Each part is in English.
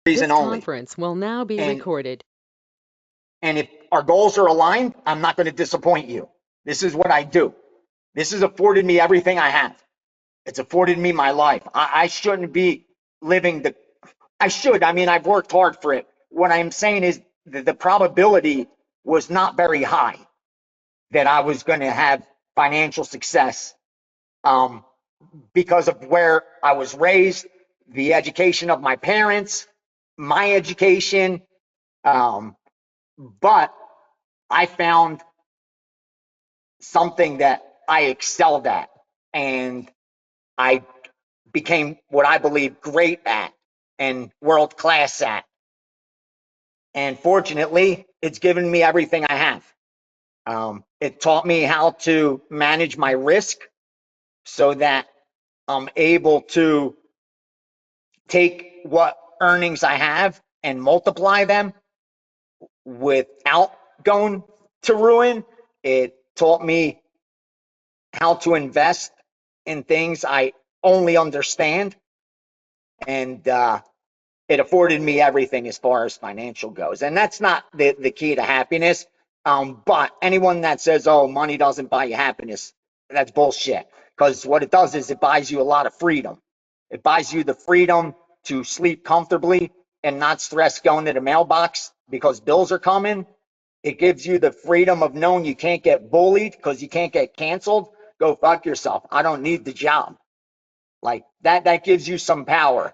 This reason only. conference will now be And recorded. and if our goals are aligned, I'm not going to disappoint you. This is what I do. This has afforded me everything I have. It's afforded me my life. I shouldn't be living the. I should. I mean, I've worked hard for it. What I'm saying is that the probability was not very high that I was going to have financial success, um, because of where I was raised, the education of my parents, my education. Um, but I found something that I excelled at, and I became what I believe great at and world class at. And fortunately, it's given me everything I have. It taught me how to manage my risk so that I'm able to take what earnings I have and multiply them without going to ruin. It taught me how to invest in things I only understand, and it afforded me everything as far as financial goes. And that's not the key to happiness. But anyone that says, oh, money doesn't buy you happiness, that's bullshit. Because what it does is it buys you a lot of freedom. It buys you the freedom to sleep comfortably and not stress going to the mailbox because bills are coming. It gives you the freedom of knowing you can't get bullied because you can't get canceled. Go fuck yourself. I don't need the job. Like that gives you some power.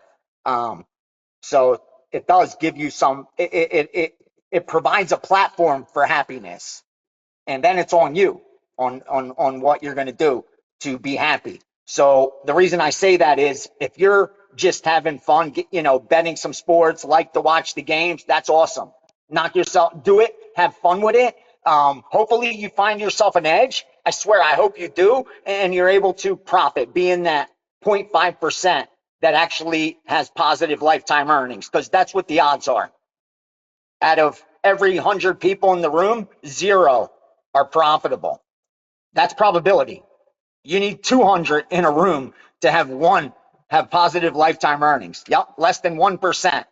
So it does give you some, it provides a platform for happiness. And then it's on you on what you're going to do to be happy. So the reason I say that is if you're just having fun, betting some sports, like to watch the games, that's awesome. Knock yourself, do it, have fun with it. Hopefully you find yourself an edge. I swear, I hope you do, and you're able to profit, be in that 0.5% that actually has positive lifetime earnings, because that's what the odds are. Out of every 100 people in the room, 0 are profitable. That's probability. You need 200 in a room to have one have positive lifetime earnings. Yep, less than 1%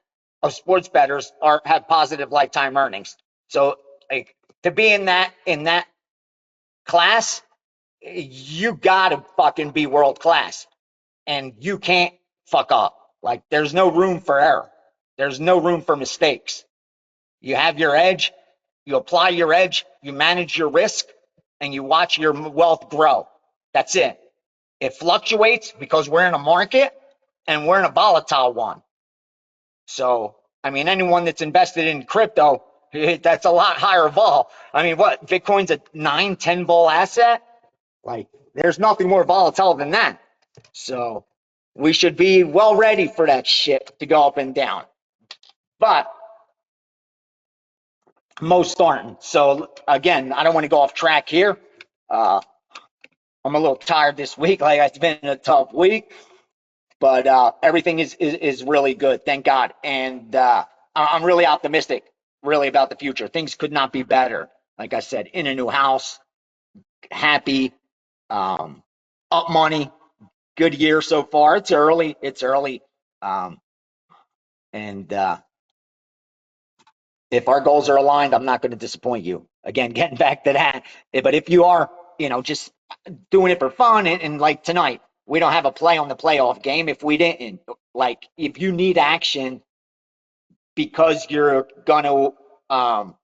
of sports bettors have positive lifetime earnings. So, like, to be in that class, you gotta fucking be world class, and you can't fuck up. Like, there's no room for error. There's no room for mistakes. You have your edge, you apply your edge, you manage your risk, and you watch your wealth grow. That's it. It fluctuates because we're in a market and we're in a volatile one. So, I mean, anyone that's invested in crypto, that's a lot higher vol. I mean, what? Bitcoin's a 9, 10 vol asset? Like, there's nothing more volatile than that. So, we should be well ready for that shit to go up and down. But most aren't. So again, I don't want to go off track here. Uh, I'm a little tired this week. Like, it's been a tough week, but everything is really good, thank God. And I'm really optimistic, really, about the future. Things could not be better. Like I said, in a new house, happy, um, up money, good year so far. It's early. It's early. Um, and if our goals are aligned, I'm not going to disappoint you. Again, getting back to that. But if you are, just doing it for fun, and like tonight, we don't have a play on the playoff game. If we didn't, like, if you need action because you're going to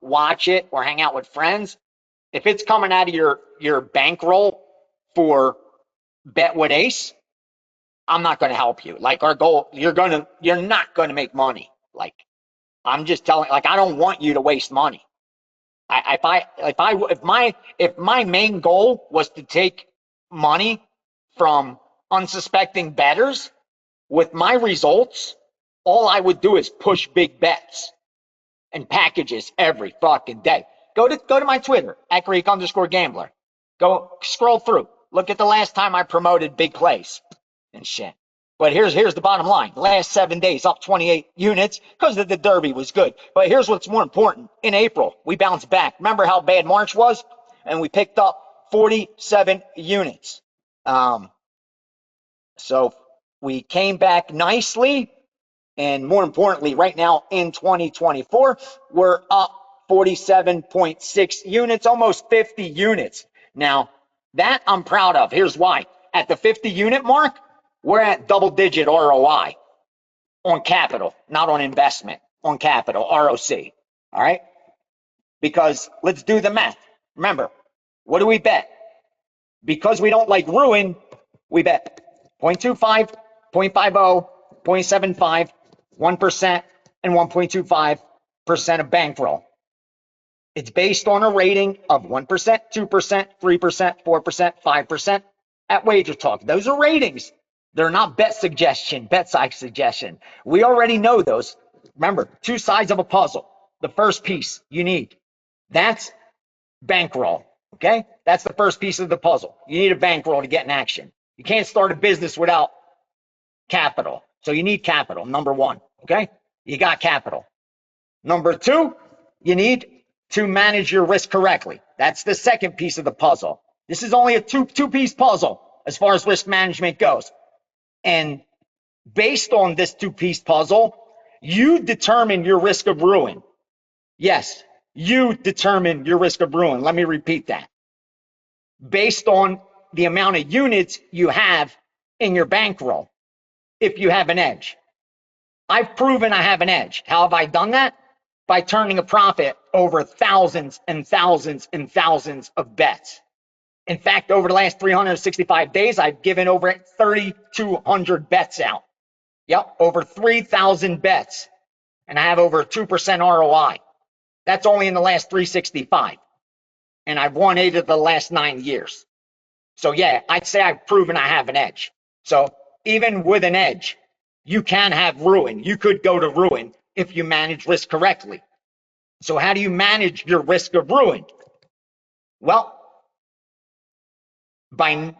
watch it or hang out with friends, if it's coming out of your bankroll for bet with ace, I'm not going to help you. Like, our goal, you're not going to make money. Like, I'm just telling, like, I don't want you to waste money. If my main goal was to take money from unsuspecting bettors, with my results, all I would do is push big bets and packages every fucking day. Go to my Twitter at Greek_gambler. Go scroll through. Look at the last time I promoted big plays and shit. But here's the bottom line. Last 7 days, up 28 units because the Derby was good. But here's what's more important. In April, we bounced back. Remember how bad March was? And we picked up 47 units. So we came back nicely. And more importantly, right now in 2024, we're up 47.6 units, almost 50 units. Now, that I'm proud of. Here's why. At the 50 unit mark, we're at double-digit ROI on capital, not on investment, on capital, ROC. All right? Because let's do the math. Remember, what do we bet? Because we don't like ruin, we bet 0.25, 0.50, 0.75, 1%, and 1.25% of bankroll. It's based on a rating of 1%, 2%, 3%, 4%, 5% at Wager Talk. Those are ratings. They're not bet suggestion, bet size suggestion. We already know those. Remember, two sides of a puzzle. The first piece you need, that's bankroll. Okay? That's the first piece of the puzzle. You need a bankroll to get in action. You can't start a business without capital. So you need capital, number one. Okay? You got capital. Number two, you need to manage your risk correctly. That's the second piece of the puzzle. This is only a two-piece puzzle as far as risk management goes. And based on this two-piece puzzle, you determine your risk of ruin. Yes, you determine your risk of ruin. Let me repeat that. Based on the amount of units you have in your bankroll, if you have an edge. I've proven I have an edge. How have I done that? By turning a profit over thousands and thousands and thousands of bets. In fact, over the last 365 days, I've given over 3,200 bets out. Yep, over 3,000 bets. And I have over 2% ROI. That's only in the last 365. And I've won 8 of the last 9 years. So yeah, I'd say I've proven I have an edge. So even with an edge, you can have ruin. You could go to ruin if you manage risk correctly. So how do you manage your risk of ruin? Well, by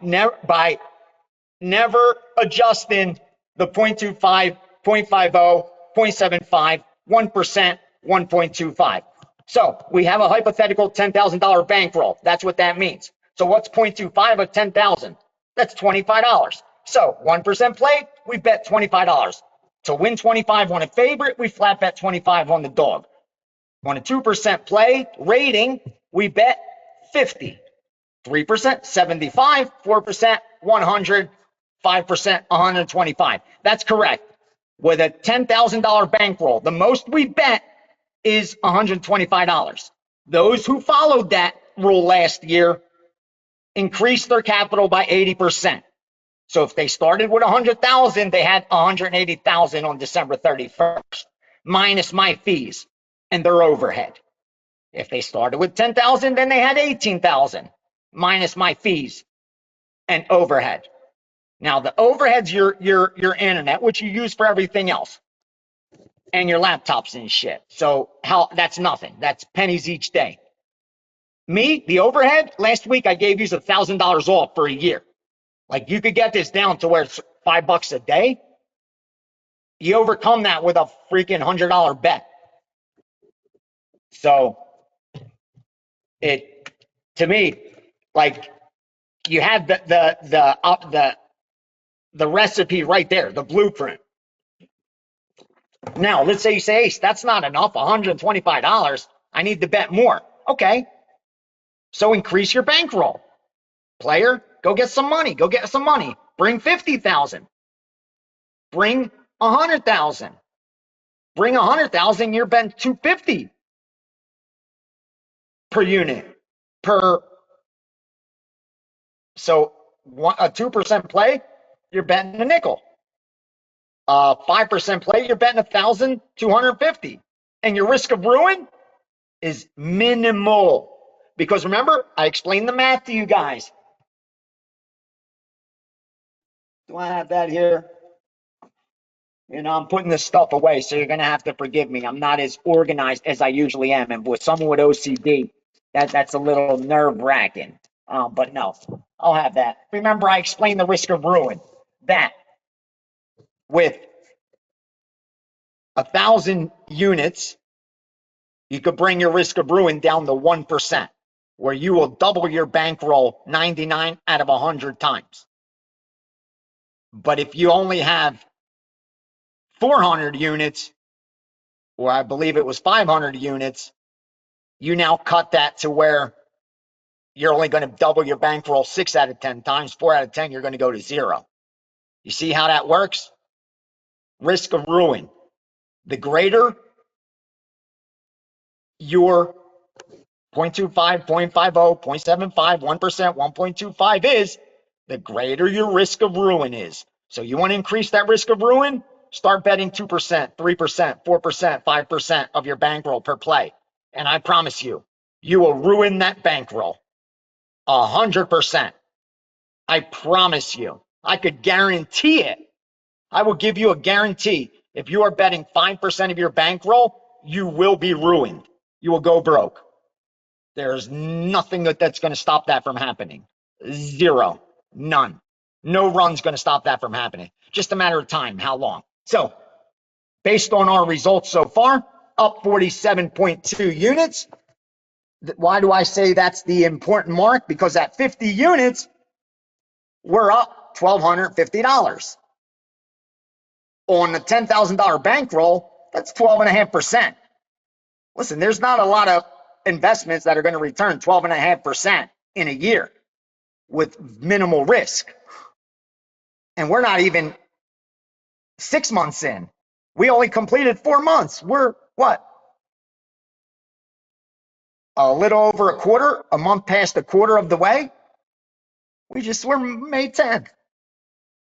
never adjusting the 0.25, 0.50, 0.75, 1%, 1.25. So we have a hypothetical $10,000 bankroll. That's what that means. So what's 0.25 of 10,000? That's $25. So 1% play, we bet $25. To win 25 on a favorite, we flat bet 25 on the dog. On a 2% play rating, we bet 50. 3%, 75, 4%, 100, 5%, 125. That's correct. With a $10,000 bankroll, the most we bet is $125. Those who followed that rule last year increased their capital by 80%. So if they started with 100,000, they had 180,000 on December 31st, minus my fees and their overhead. If they started with 10,000, then they had 18,000, minus my fees and overhead. Now the overhead's your internet, which you use for everything else, and your laptops and shit. So that's nothing. That's pennies each day. Me, the overhead, last week I gave you $1,000 off for a year. Like you could get this down to where it's $5 a day. You overcome that with a freaking $100 bet. So to me, like you have the recipe right there, the blueprint. Now, let's say you say, Ace, that's not enough, $125. I need to bet more. Okay. So increase your bankroll. Player, go get some money. Go get some money. Bring 50,000. Bring 100,000. Bring 100,000, you're betting 250 per unit. So a 2% play, you're betting a nickel. 5% play, you're betting 1,250. And your risk of ruin is minimal. Because remember, I explained the math to you guys. Do I have that here? You know, I'm putting this stuff away, so you're going to have to forgive me. I'm not as organized as I usually am. And with someone with OCD, that's a little nerve-wracking. But no, I'll have that. Remember, I explained the risk of ruin. That with 1,000 units, you could bring your risk of ruin down to 1%, where you will double your bankroll 99 out of 100 times. But if you only have 400 units, or I believe it was 500 units, you now cut that to where you're only going to double your bankroll 6 out of 10 times. 4 out of 10, you're going to go to 0. You see how that works? Risk of ruin. The greater your 0.25, 0.50, 0.75, 1%, 1.25 is, the greater your risk of ruin is. So you want to increase that risk of ruin? Start betting 2%, 3%, 4%, 5% of your bankroll per play. And I promise you, you will ruin that bankroll 100%. I promise you. I could guarantee it. I will give you a guarantee. If you are betting 5% of your bankroll, you will be ruined. You will go broke. There's nothing that's going to stop that from happening. Zero. None. No run's going to stop that from happening. Just a matter of time. How long? So, based on our results so far, up 47.2 units. Why do I say that's the important mark? Because at 50 units, we're up $1,250. On a $10,000 bankroll, that's 12.5%. Listen, there's not a lot of investments that are going to return 12.5% in a year with minimal risk. And we're not even 6 months in. We only completed 4 months. We're what? A little over a quarter, a month past a quarter of the way. We're May 10th.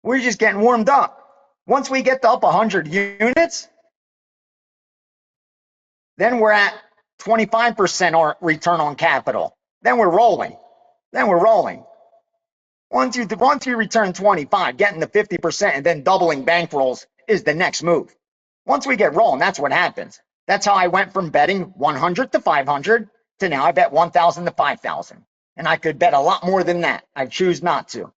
We're just getting warmed up. Once we get to up 100 units, then we're at 25% return on capital. Then we're rolling. Once you return 25, getting to 50% and then doubling bankrolls is the next move. Once we get rolling, that's what happens. That's how I went from betting 100 to 500 to now I bet 1,000 to 5,000. And I could bet a lot more than that. I choose not to.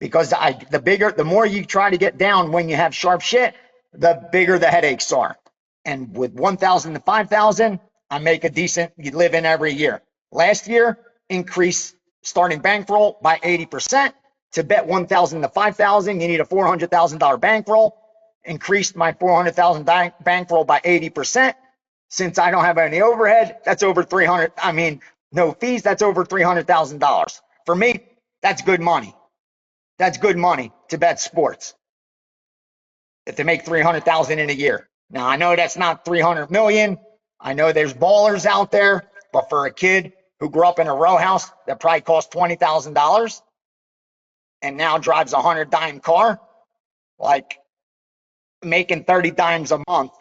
Because the more you try to get down when you have sharp shit, the bigger the headaches are. And with 1,000 to 5,000, I make a decent living every year. Last year, increase starting bankroll by 80%. To bet 1,000 to 5,000, you need a $400,000 bankroll. Increased my $400,000 bankroll by 80%. Since I don't have any overhead, that's over 300. I mean, no fees, that's over $300,000. For me, that's good money. That's good money to bet sports. If they make 300,000 in a year. Now, I know that's not 300 million. I know there's ballers out there, but for a kid who grew up in a row house that probably cost $20,000 and now drives a 100-dime car, like making 30 dimes a month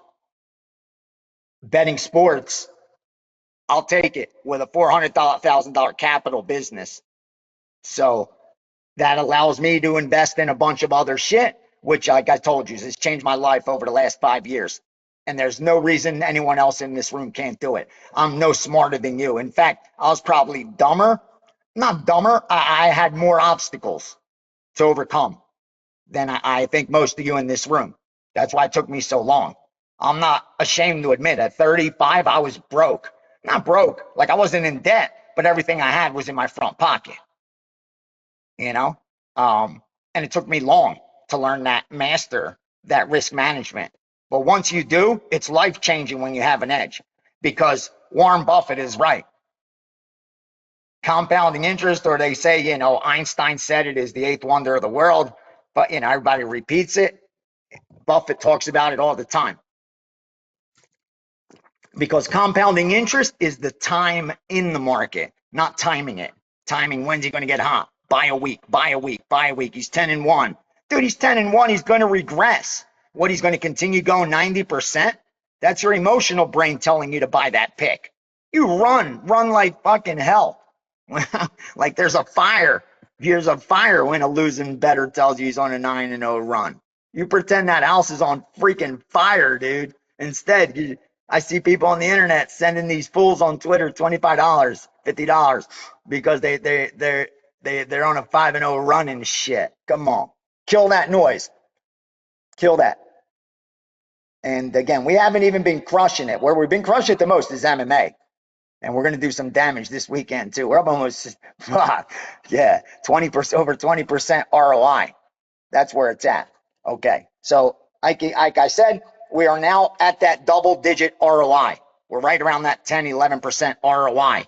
betting sports, I'll take it with a $400,000 capital business. So that allows me to invest in a bunch of other shit, which, like I told you, has changed my life over the last 5 years. And there's no reason anyone else in this room can't do it. I'm no smarter than you. In fact, I was probably dumber. Not dumber. I had more obstacles to overcome than I think most of you in this room. That's why it took me so long. I'm not ashamed to admit at 35, I was broke. Not broke. Like I wasn't in debt, but everything I had was in my front pocket. You know? And it took me long to learn that, master that risk management. But once you do, it's life-changing when you have an edge, because Warren Buffett is right. Compounding interest, or they say, you know, Einstein said it is the eighth wonder of the world, but, you know, everybody repeats it. Buffett talks about it all the time. Because compounding interest is the time in the market, not timing it. Timing, when's he going to get hot? Buy a week, buy a week, buy a week. He's 10-1. Dude, he's 10-1. He's going to regress. What, he's going to continue going 90%? That's your emotional brain telling you to buy that pick. You run like fucking hell. Like there's a fire. Here's a fire when a losing bettor tells you he's on a 9-0 run. You pretend that house is on freaking fire, dude. Instead, I see people on the internet sending these fools on Twitter $25, $50 because they're on a 5-0 run and shit. Come on, kill that noise, kill that. And again, we haven't even been crushing it. Where we've been crushing it the most is MMA. And we're going to do some damage this weekend too. We're up almost, yeah, 20%, over 20% ROI. That's where it's at. Okay, so like I said, we are now at that double-digit ROI. We're right around that 10, 11% ROI.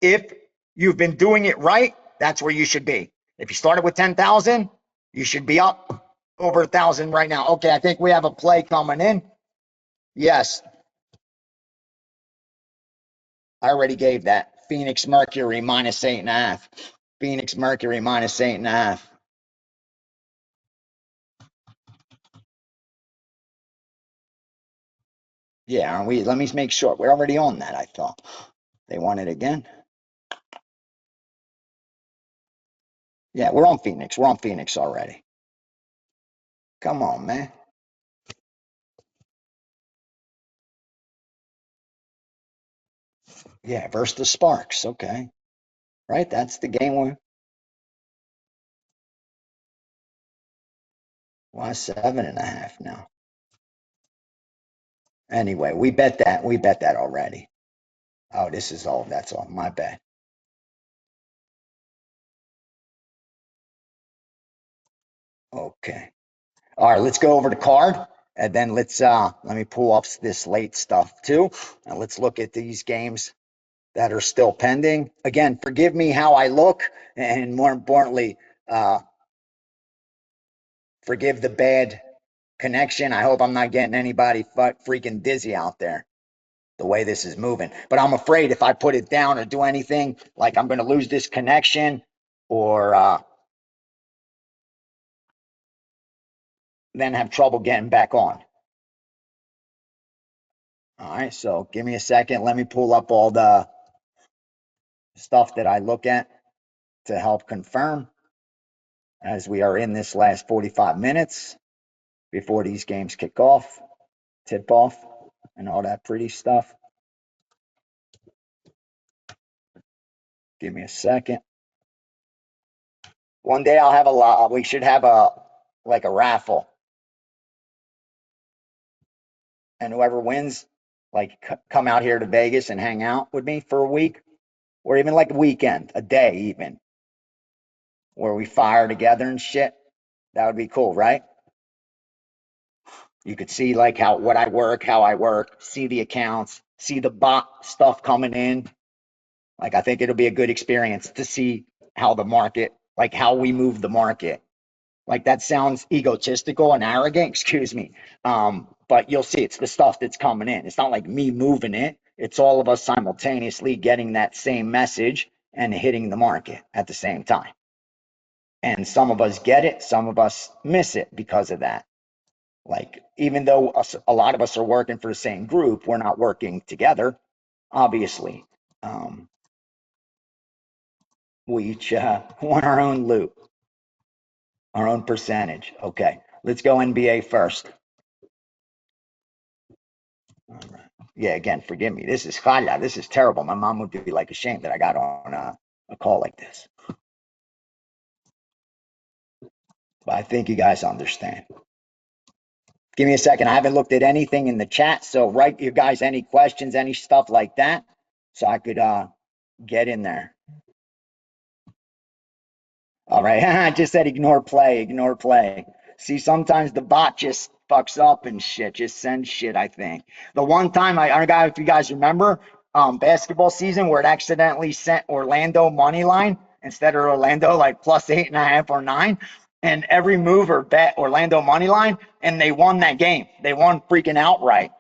If you've been doing it right, that's where you should be. If you started with 10,000, you should be up over 1,000 right now. Okay, I think we have a play coming in. Yes, I already gave that. Phoenix Mercury minus 8.5. Phoenix Mercury minus 8.5. Yeah, aren't we? Let me make sure. We're already on that, I thought. They want it again. Yeah, we're on Phoenix. We're on Phoenix already. Come on, man. Yeah, versus the Sparks. Okay. Right? That's the game we're. Why 7.5 now? Anyway, we bet that. We bet that already. Oh, this is all. That's all. My bad. Okay. All right, let's go over the card. And then let me pull up this late stuff too. And let's look at these games that are still pending. Again, forgive me how I look, and more importantly, forgive the bad connection. I hope I'm not getting anybody freaking dizzy out there the way this is moving. But I'm afraid if I put it down or do anything, like I'm going to lose this connection or then have trouble getting back on. All right, so give me a second. Let me pull up all the stuff that I look at to help confirm as we are in this last 45 minutes before these games kick off, tip off, and all that pretty stuff. Give me a second. One day I'll have a lot. We should have a raffle, and whoever wins, like come out here to Vegas and hang out with me for a week, or even like a weekend, a day even, where we fire together and shit. That would be cool, right? You could see like how I work, see the accounts, see the bot stuff coming in. Like I think it'll be a good experience to see how the market, like how we move the market. Like that sounds egotistical and arrogant, excuse me. But you'll see it's the stuff that's coming in. It's not like me moving it. It's all of us simultaneously getting that same message and hitting the market at the same time. And some of us get it, some of us miss it because of that. Like, even though a lot of us are working for the same group, we're not working together, obviously. Um, we each want our own loot, our own percentage. Okay, let's go NBA first. All right. Yeah, again, forgive me. This is chaya. This is terrible. My mom would be like ashamed that I got on a call like this. But I think you guys understand. Give me a second. I haven't looked at anything in the chat, so write you guys any questions, any stuff like that, so I could get in there. All right. I just said ignore play, ignore play. See, sometimes the bot just fucks up and shit, just sends shit, I think. The one time I don't know if you guys remember, basketball season where it accidentally sent Orlando money line instead of Orlando like plus 8.5 or 9. And every mover bet Orlando money line and they won that game. They won freaking outright.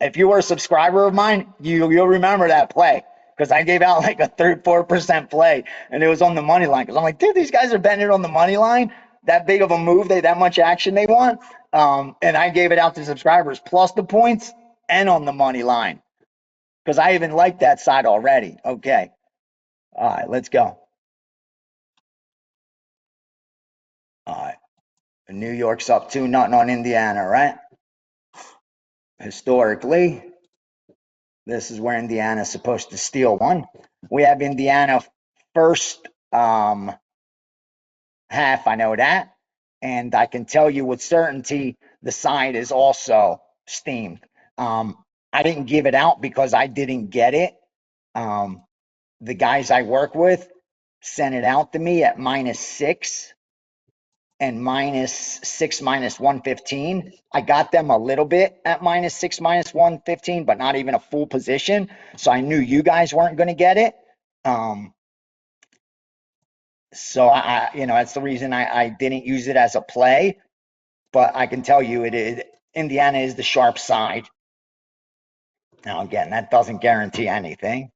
If you were a subscriber of mine, you'll remember that play because I gave out like a 4% play and it was on the money line. Because I'm like, dude, these guys are betting it on the money line. That big of a move, that much action they want. And I gave it out to subscribers plus the points and on the money line because I even like that side already. Okay. All right, let's go. All right. New York's up 2-0 on Indiana, right? Historically, this is where Indiana's supposed to steal one. We have Indiana first half, I know that. And I can tell you with certainty, the side is also steamed. I didn't give it out because I didn't get it. The guys I work with sent it out to me at -6. and -6, -115. I got them a little bit at -6, -115, but not even a full position. So I knew you guys weren't going to get it. So that's the reason I didn't use it as a play. But I can tell you Indiana is the sharp side. Now, again, that doesn't guarantee anything,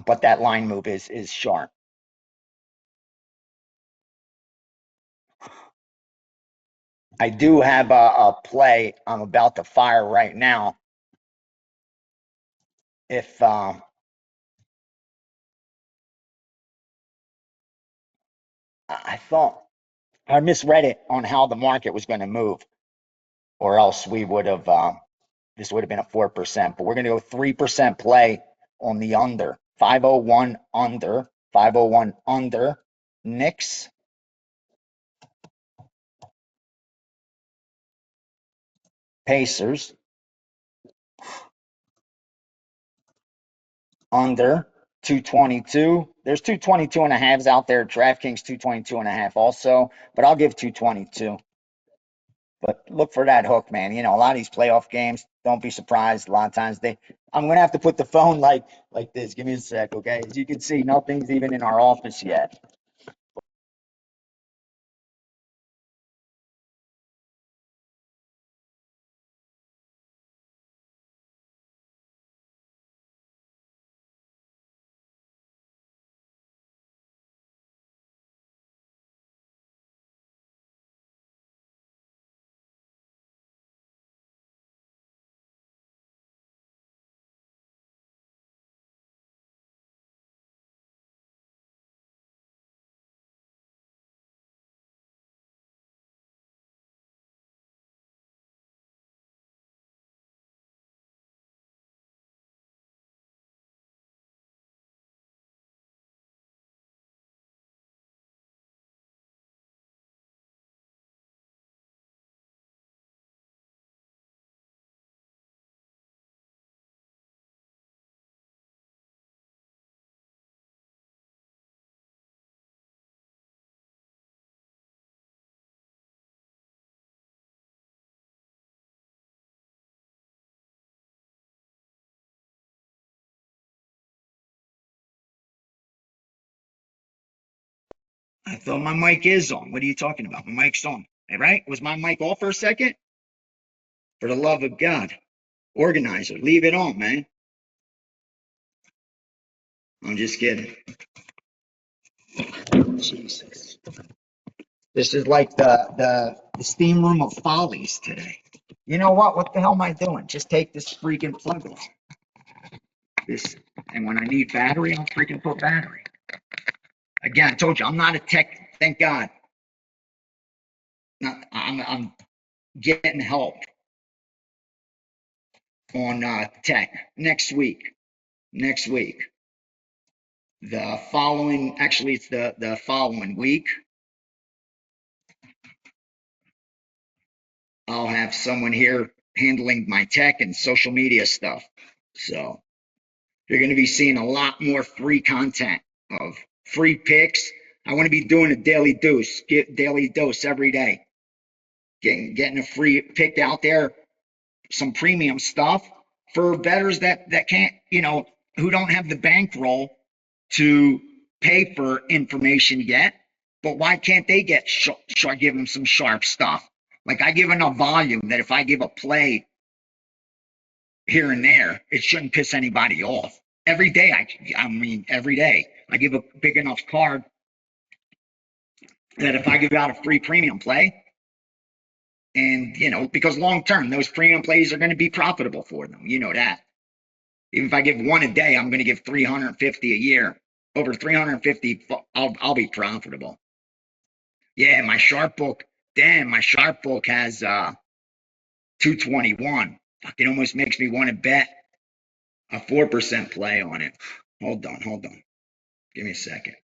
but that line move is sharp. I do have a play I'm about to fire right now. If I thought I misread it on how the market was going to move, or else we would have this would have been a 4%. But we're going to go 3% play on the under 501 under 501 under Knicks Pacers under 222. There's 222 and a halves out there. DraftKings 222 and a half also, but I'll give 222. But look for that hook, man. A lot of these playoff games, don't be surprised. A lot of times I'm gonna have to put the phone like this. Give me a sec, okay? As you can see, nothing's even in our office yet. I thought my mic is on. What are you talking about? My mic's on. All right? Was my mic off for a second? For the love of God. Organizer, leave it on, man. I'm just kidding. Jesus. This is like the steam room of follies today. You know what? What the hell am I doing? Just take this freaking plug off. This, and when I need battery, I'll freaking put battery. Again, I told you I'm not a tech. Thank God. I'm getting help on tech next week. Next week, the following. Actually, it's the following week. I'll have someone here handling my tech and social media stuff. So you're going to be seeing a lot more free content of free picks. I want to be doing a daily dose, get daily dose every day. Getting a free pick out there, some premium stuff for bettors that can't, who don't have the bankroll to pay for information yet. But why can't they give them some sharp stuff? Like I give enough volume that if I give a play here and there, it shouldn't piss anybody off. Every day, every day, I give a big enough card that if I give out a free premium play, and because long term, those premium plays are going to be profitable for them. You know that. Even if I give one a day, I'm going to give 350 a year. Over 350, I'll be profitable. Yeah, my sharp book. Damn, my sharp book has 221. It almost makes me want to bet a 4% play on it. Hold on. Give me a second.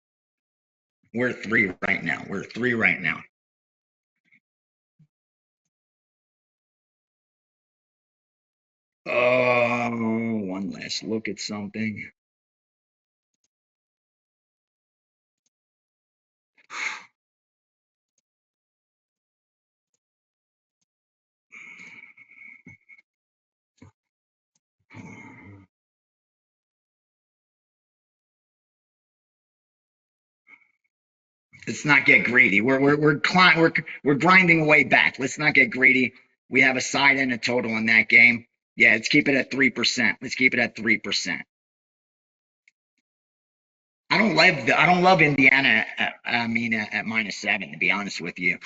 We're at 3 right now. We're at 3 right now. Oh, one last look at something. Let's not get greedy. We're grinding way back. Let's not get greedy. We have a side and a total in that game. Yeah, let's keep it at 3%. Let's keep it at 3%. I don't love Indiana. At -7, to be honest with you.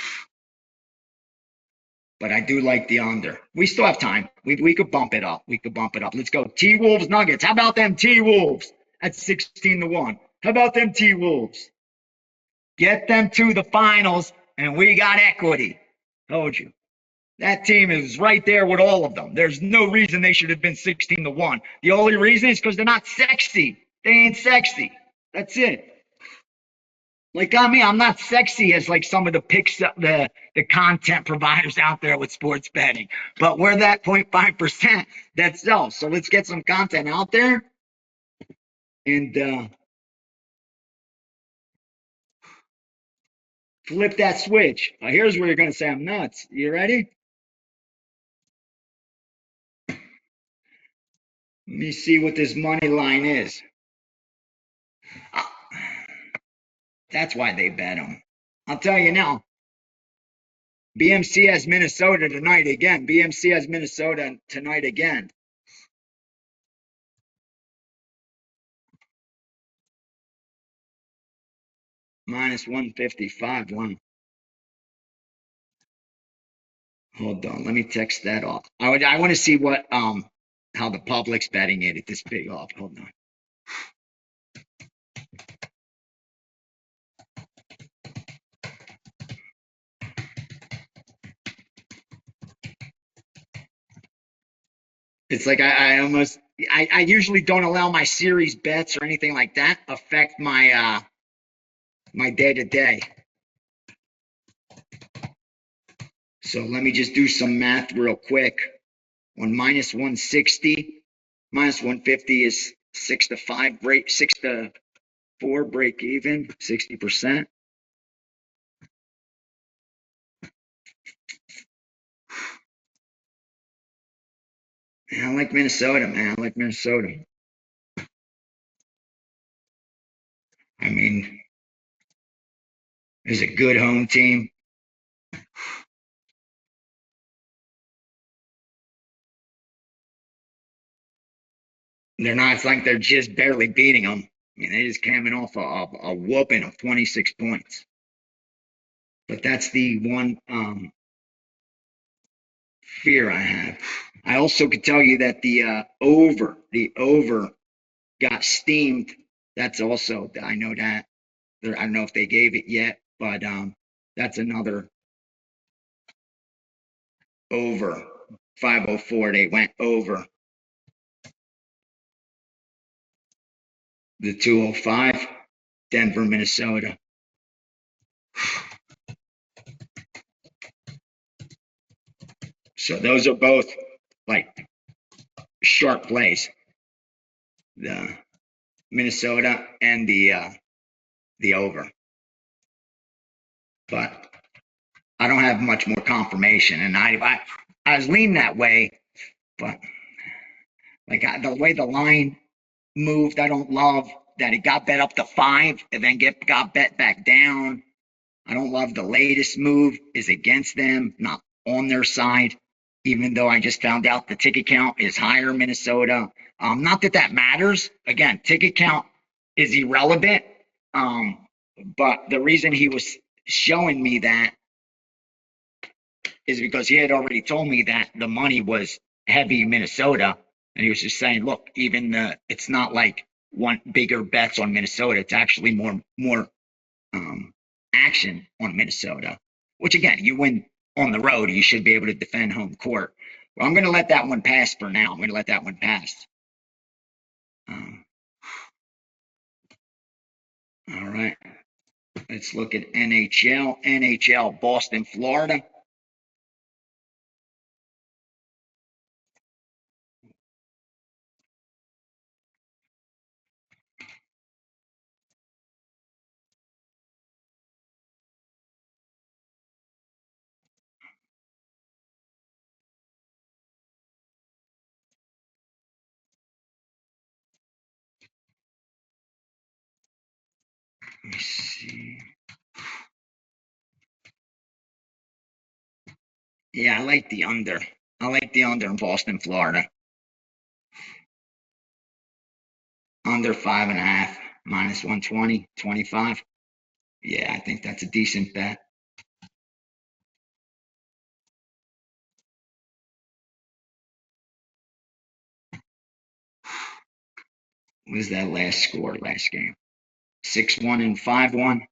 But I do like the under. We still have time. We could bump it up. We could bump it up. Let's go. T Wolves Nuggets. How about them T Wolves at 16-1? How about them T Wolves? Get them to the finals, and we got equity. Told you. That team is right there with all of them. There's no reason they should have been 16-1. The only reason is because they're not sexy. They ain't sexy. That's it. Like I'm not sexy as like some of the picks, the content providers out there with sports betting, but we're that 0.5% that sells. So let's get some content out there and flip that switch. Here's where you're going to say I'm nuts. You ready? Let me see what this money line is. Uh, That's why they bet them. I'll tell you now. BMC has Minnesota tonight again. BMC has Minnesota tonight again. -155. Hold on, let me text that off. I want to see what how the public's betting it at this big off. Hold on. It's like I usually don't allow my series bets or anything like that affect my my day to day. So let me just do some math real quick. On -160, -150 is 6 to 5 break, 6 to 4 break even, 60%. Man, I like Minnesota, man. I like Minnesota. I mean, there's a good home team. They're not. It's like they're just barely beating them. I mean, they just coming off a whooping of 26 points. But that's the one fear I have. I also could tell you that the over got steamed. That's also, I know that. I don't know if they gave it yet, but that's another over. 504. They went over the 205. Denver, Minnesota. So those are both like sharp plays. The Minnesota and the over. But I don't have much more confirmation, and I was leaning that way, but like the way the line moved, I don't love that it got bet up to 5 and then got bet back down. I don't love the latest move is against them, not on their side. Even though I just found out the ticket count is higher Minnesota. Not that that matters. Again, ticket count is irrelevant. But the reason he was showing me that is because he had already told me that the money was heavy Minnesota, and he was just saying, look, it's not like one bigger bets on Minnesota. It's actually more action on Minnesota. Which again, you win on the road, you should be able to defend home court. Well, I'm going to let that one pass for now. I'm going to let that one pass. All right. Let's look at NHL. NHL, Boston, Florida. Let me see. Yeah, I like the under. I like the under in Boston, Florida. Under 5.5, minus 120, 25. Yeah, I think that's a decent bet. What was that last score last game? 6-1 and 5-1.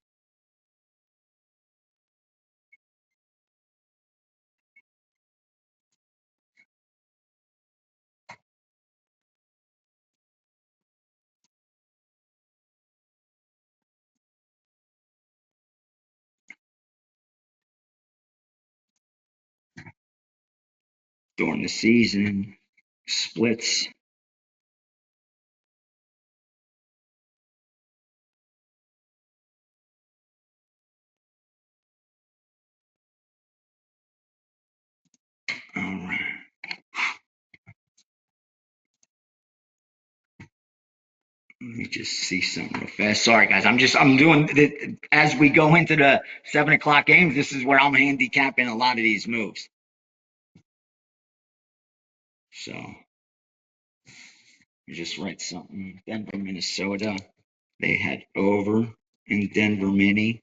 During the season, splits. All right. Let me just see something real fast. Sorry, guys. I'm doing the, as we go into the 7 o'clock games. This is where I'm handicapping a lot of these moves. So, you just write something. Denver, Minnesota. They had over in Denver Mini.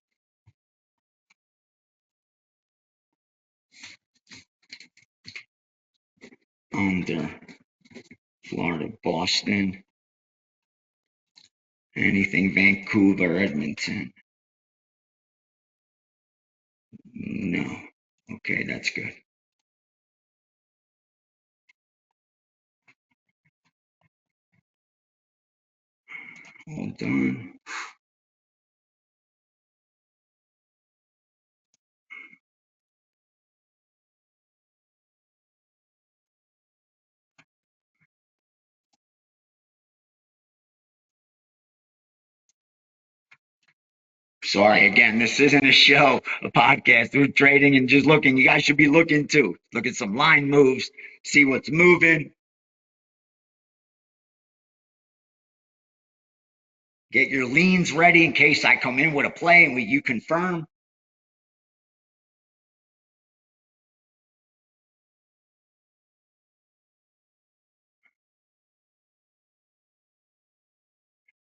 Under Florida, Boston. Anything Vancouver, Edmonton. No. Okay, that's good. All done. Sorry, again, this isn't a show, a podcast. We're trading and just looking. You guys should be looking too. Look at some line moves, see what's moving. Get your leans ready in case I come in with a play and you confirm.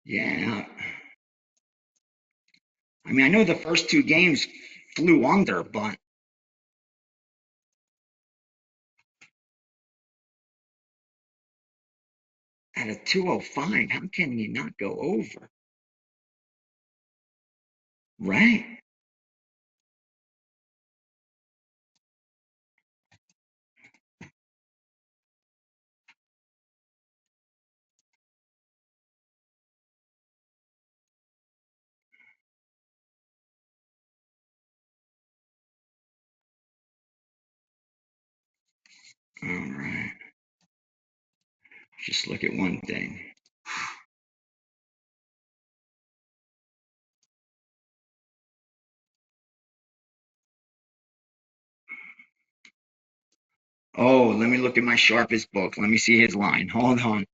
Yeah. I mean, I know the first two games flew under, but at a 205, how can you not go over? Right? All right. Just look at one thing. Oh, let me look at my sharpest book. Let me see his line. Hold on.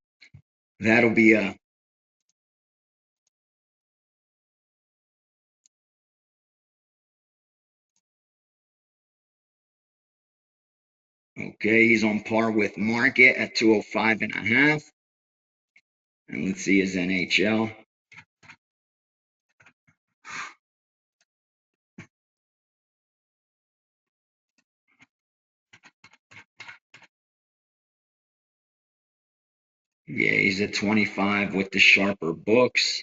That'll be a. Okay, he's on par with market at 205.5. And let's see his NHL. Yeah, he's at 25 with the sharper books.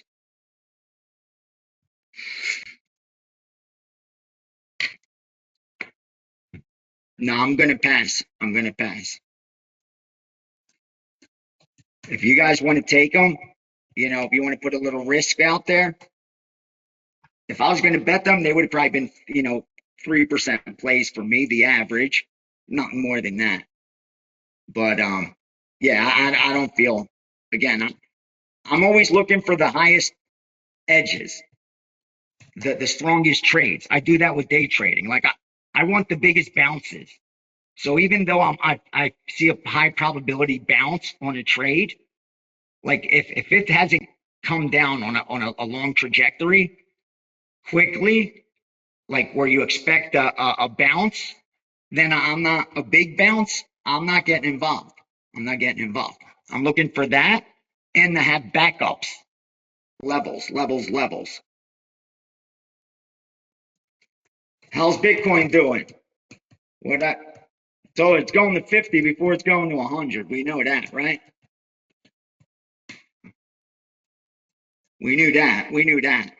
No, I'm going to pass. I'm going to pass. If you guys want to take them, if you want to put a little risk out there, if I was going to bet them, they would have probably been, 3% plays for me, the average, nothing more than that. But yeah, I don't feel. Again, I'm always looking for the highest edges, the strongest trades. I do that with day trading. Like I want the biggest bounces. So even though I see a high probability bounce on a trade, like if it hasn't come down on a long trajectory, quickly, like where you expect a bounce, then I'm not a big bounce. I'm not getting involved. I'm not getting involved. I'm looking for that and to have backups, levels. How's Bitcoin doing? What I, so it's going to 50 before it's going to 100. We know that, right? We knew that. We knew that.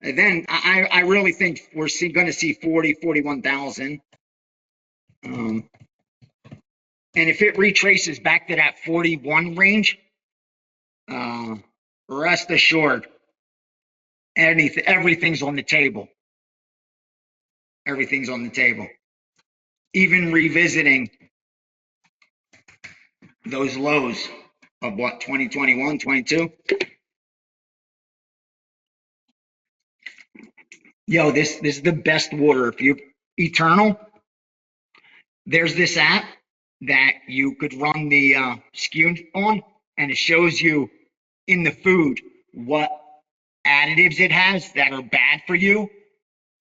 And then I really think we're going to see 40, 41,000. And if it retraces back to that 41 range, uh, rest assured, everything's on the table. Everything's on the table. Even revisiting those lows of what, 2021, 22? Yo, this is the best water. If you Eternal, there's this app that you could run the skew on, and it shows you in the food what additives it has that are bad for you,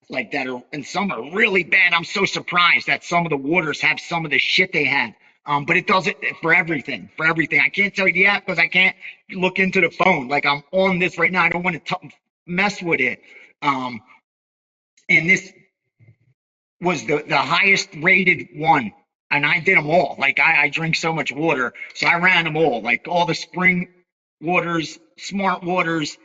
like that are, and some are really bad. I'm so surprised that some of the waters have some of the shit they have. But it does it for everything, for everything. I can't tell you the app because I can't look into the phone. Like I'm on this right now. I don't want to mess with it. And this was the highest rated one. And I did them all. Like I drink so much water. So I ran them all, like all the spring waters, smart waters,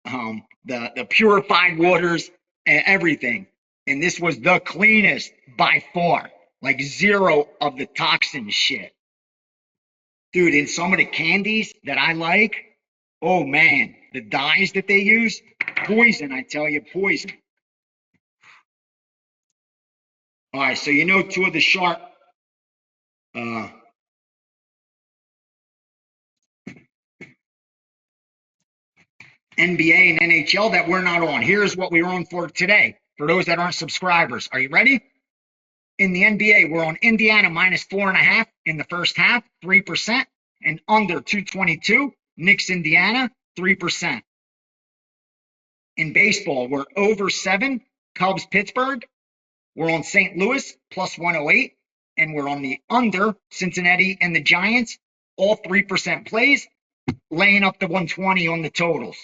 the purified waters, and everything. And this was the cleanest by far, like zero of the toxin shit. Dude, in some of the candies that I like, oh man, the dyes that they use, poison, I tell you, poison. All right, so you know two of the sharp uh, NBA and NHL that we're not on. Here's what we're on for today. For those that aren't subscribers, are you ready? In the NBA, we're on Indiana minus 4.5 in the first half, 3%, and under 222. Knicks, Indiana, 3%. In baseball, we're over 7, Cubs, Pittsburgh. We're on St. Louis plus 108, and we're on the under Cincinnati and the Giants, all 3% plays, laying up the 120 on the totals.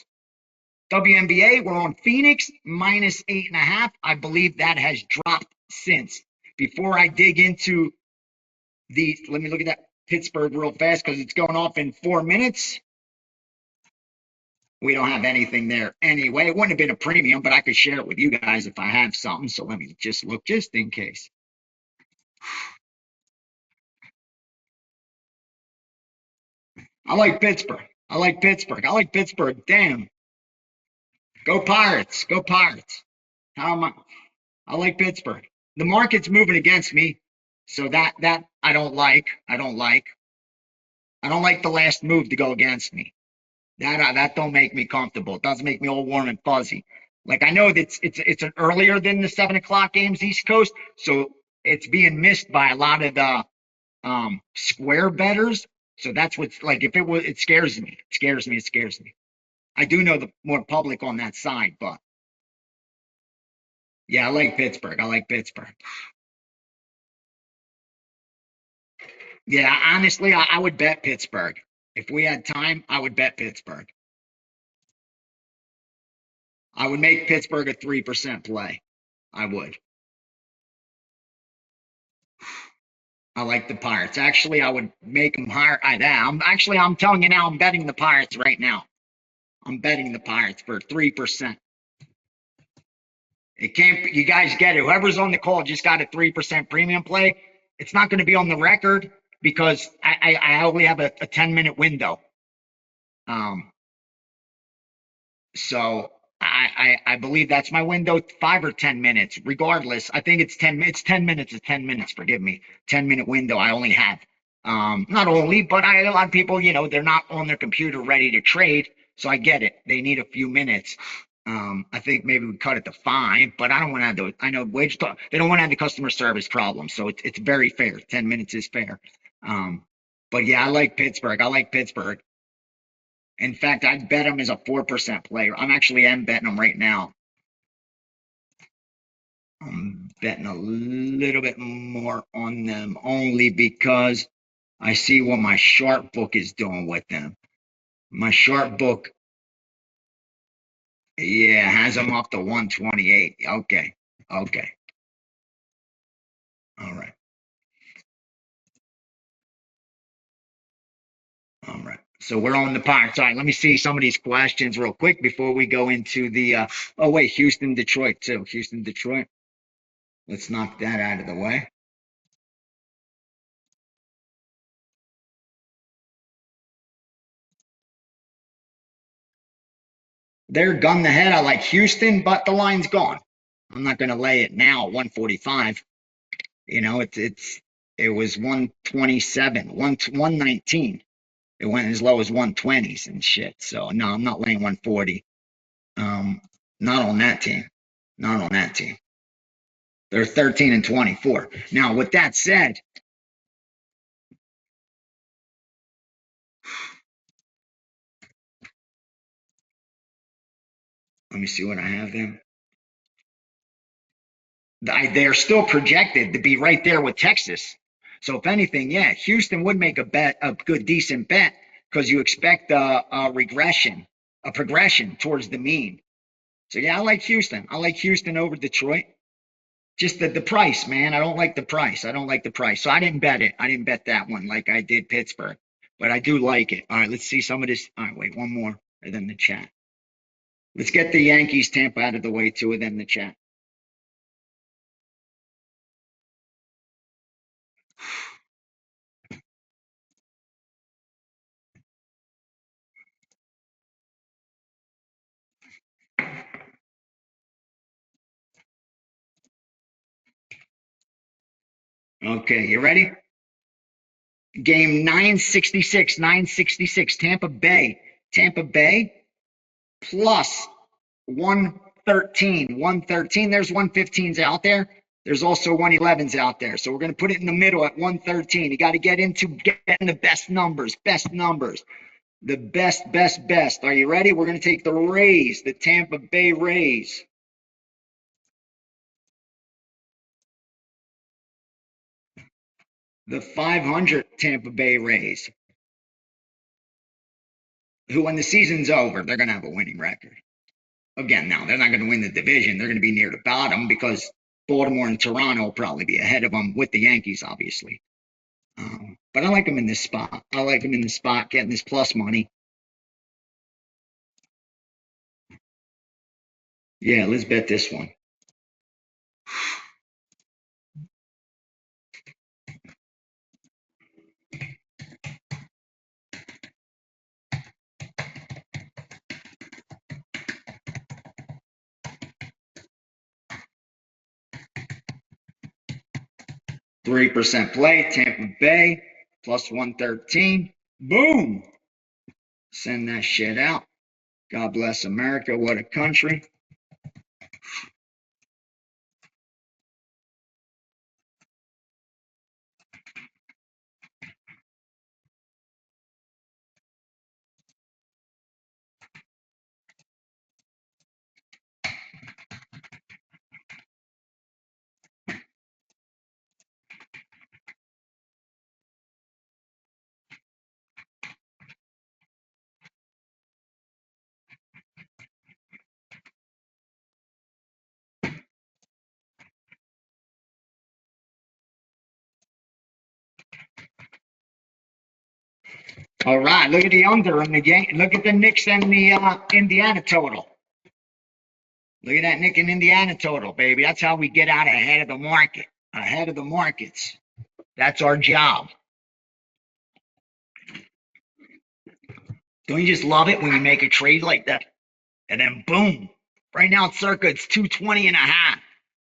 WNBA, we're on Phoenix minus 8.5. I believe that has dropped since. Before I dig into let me look at that Pittsburgh real fast because it's going off in 4 minutes. We don't have anything there anyway. It wouldn't have been a premium, but I could share it with you guys if I have something. So let me just look just in case. I like Pittsburgh. I like Pittsburgh. I like Pittsburgh. Damn. Go Pirates. Go Pirates. How am I like Pittsburgh. The market's moving against me. So that I don't like. I don't like. I don't like the last move to go against me. That don't make me comfortable. It doesn't make me all warm and fuzzy. Like I know that it's an earlier than the 7 o'clock games East Coast, so it's being missed by a lot of the square betters. So that's what's like. If it was, it scares me. It scares me. It scares me. I do know the more public on that side, but yeah, I like Pittsburgh. I like Pittsburgh. Yeah, honestly, I would bet Pittsburgh. If we had time, I would bet Pittsburgh. I would make Pittsburgh a 3% play. I would. I like the Pirates. Actually, I would make them higher. I'm telling you now, I'm betting the Pirates right now. I'm betting the Pirates for 3%. It can't. You guys get it. Whoever's on the call just got a 3% premium play. It's not going to be on the record because I only have a 10-minute window. Um, so I believe that's my window, 5 or 10 minutes, regardless. I think it's 10. It's 10 minutes. It's 10 minutes. Forgive me, 10-minute window. I only have. Not only, but a lot of people, they're not on their computer ready to trade. So I get it. They need a few minutes. I think maybe we cut it to 5, but I don't want to have those. I know they don't want to have the customer service problem. So it's very fair. 10 minutes is fair. But yeah, I like Pittsburgh. I like Pittsburgh. In fact, I'd bet him as a 4% player. I'm betting him right now. I'm betting a little bit more on them only because I see what my sharp book is doing with them. My sharp book, yeah, has them up to 128. Okay. Okay. All right. All right. So we're on the part. All right. Let me see some of these questions real quick before we go into the, oh, wait, Houston, Detroit, too. Houston, Detroit. Let's knock that out of the way. They're gun the head. I like Houston, but the line's gone. I'm not going to lay it now at 145. You know, it was 127, 119. It went as low as 120s and shit. So no, I'm not laying 140. Um, not on that team. Not on that team. They're 13 and 24. Now, with that said, let me see what I have them. They're still projected to be right there with Texas. So if anything, yeah, Houston would make a good, decent bet because you expect a regression, a progression towards the mean. So yeah, I like Houston. I like Houston over Detroit. Just the price, man. I don't like the price. I don't like the price. So I didn't bet it. I didn't bet that one like I did Pittsburgh. But I do like it. All right, let's see some of this. All right, wait, one more and then the chat. Let's get the Yankees Tampa out of the way too, and then the chat. Okay, you ready? Game 966, 966, Tampa Bay. Tampa Bay plus 113. 113. There's 115s out there. There's also 111s out there. So we're going to put it in the middle at 113. You got to get into getting the best numbers. Best numbers. The best, best, best. Are you ready? We're going to take the Rays, the Tampa Bay Rays. The 500 Tampa Bay Rays, who when the season's over, they're going to have a winning record. Again, now they're not going to win the division. They're going to be near the bottom because Baltimore and Toronto will probably be ahead of them with the Yankees, obviously. But I like them in this spot. I like them in this spot, getting this plus money. Yeah, let's bet this one. 3% play, Tampa Bay, plus 113. Boom! Send that shit out. God bless America. What a country. All right, look at the under in the game. Look at the Knicks and the Indiana total. Look at that Nick and Indiana total, baby. That's how we get out ahead of the market, ahead of the markets. That's our job. Don't you just love it when you make a trade like that? And then boom. Right now, circa, it's 220 and a half.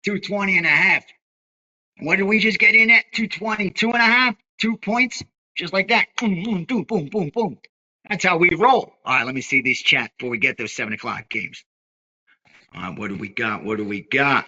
220 and a half. What did we just get in at? 222 and a half? 2 points? Just like that. Boom, boom, boom, boom, boom, boom. That's how we roll. All right, let me see this chat before we get those 7 o'clock games. All right, what do we got? What do we got?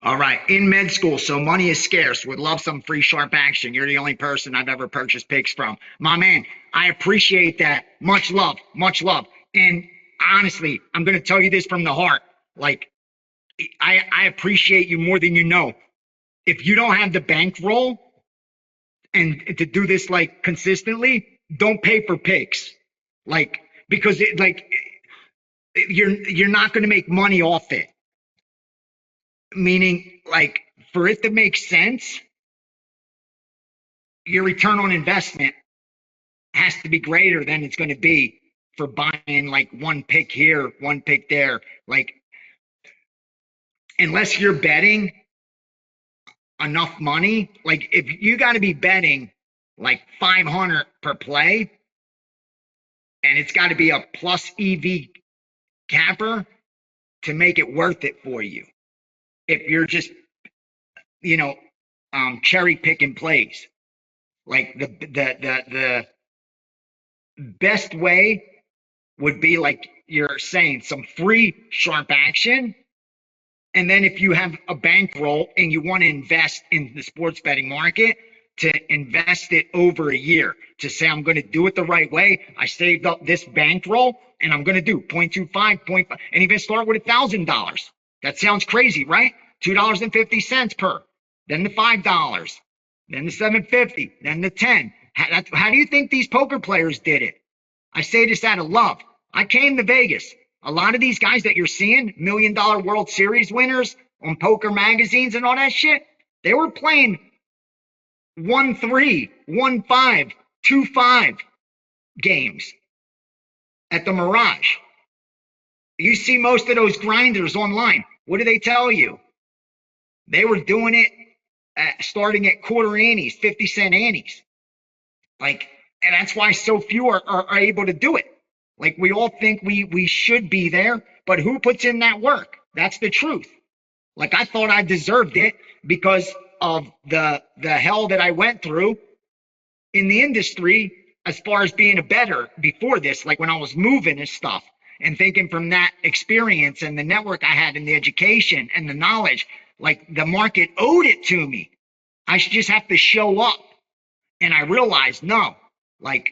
All right. In med school, so money is scarce. Would love some free sharp action. You're the only person I've ever purchased picks from. My man, I appreciate that. Much love. Much love. And honestly, I'm going to tell you this from the heart. Like, I appreciate you more than you know. If you don't have the bankroll and to do this like consistently, don't pay for picks. Like, because you're not going to make money off it. Meaning, like, for it to make sense, your return on investment has to be greater than it's going to be for buying like one pick here, one pick there. Like, unless you're betting enough money, like if you got to be betting like 500 per play and it's got to be a plus EV capper to make it worth it for you. If you're just, you know, cherry picking plays, like the best way would be like you're saying, some free sharp action. And then if you have a bankroll and you want to invest in the sports betting market, to invest it over a year, to say, I'm going to do it the right way. I saved up this bankroll and I'm going to do 0.25, 0.5, and even start with $1,000. That sounds crazy, right? $2.50 per, then the $5, then the 750, then the 10. How do you think these poker players did it? I say this out of love. I came to Vegas. A lot of these guys that you're seeing, $1 million World Series winners on poker magazines and all that shit, they were playing 1-3, 1-5, 2-5 games at the Mirage. You see most of those grinders online. What do they tell you? They were doing it starting at quarter antes, 50-cent antes. Like, and that's why so few are able to do it. Like, we all think we should be there, but who puts in that work? That's the truth. Like, I thought I deserved it because of the hell that I went through in the industry as far as being a bettor before this, like when I was moving and stuff, and thinking from that experience and the network I had and the education and the knowledge, like the market owed it to me. I should just have to show up. And I realized, no, like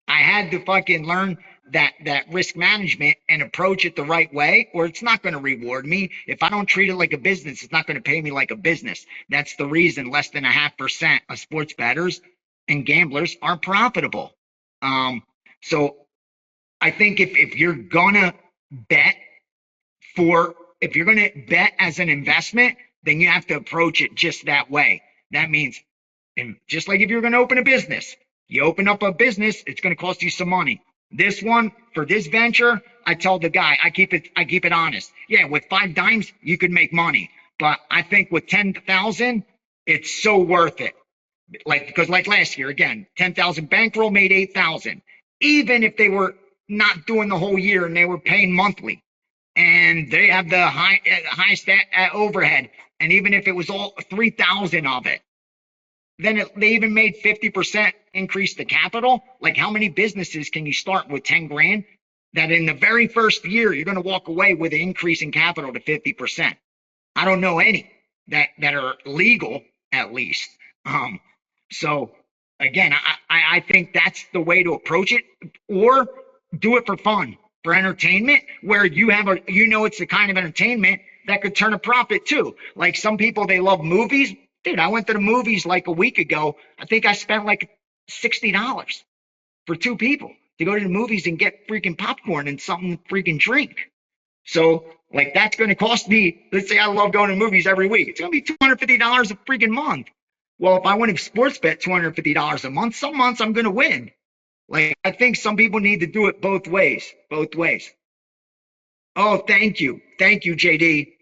I had to fucking learn that risk management and approach it the right way, or it's not going to reward me. If I don't treat it like a business, it's not going to pay me like a business. That's the reason less than 0.5% of sports bettors and gamblers are profitable. So I think if you're gonna bet if you're gonna bet as an investment, then you have to approach it just that way. That means, and just like if you're going to open a business, you open up a business, it's going to cost you some money. This one, for this venture, I tell the guy, I keep it honest. Yeah, with 5 dimes, you could make money. But I think with 10,000, it's so worth it. Like, because like last year, again, 10,000 bankroll made 8,000. Even if they were not doing the whole year and they were paying monthly, and they have the highest overhead, and even if it was all 3,000 of it, then they even made 50% increase the capital. Like, how many businesses can you start with 10 grand that in the very first year you're going to walk away with an increase in capital to 50%? I don't know any that are legal, at least. So again, I think that's the way to approach it, or do it for fun, for entertainment, where you have it's the kind of entertainment that could turn a profit too. Like, some people, they love movies. Dude, I went to the movies like a week ago. I think I spent like $60 for 2 people to go to the movies and get freaking popcorn and something to freaking drink. So, like, that's going to cost me, let's say I love going to movies every week. It's going to be $250 a freaking month. Well, if I want to sports bet $250 a month, some months I'm going to win. Like, I think some people need to do it both ways, both ways. Oh, thank you. Thank you, JD.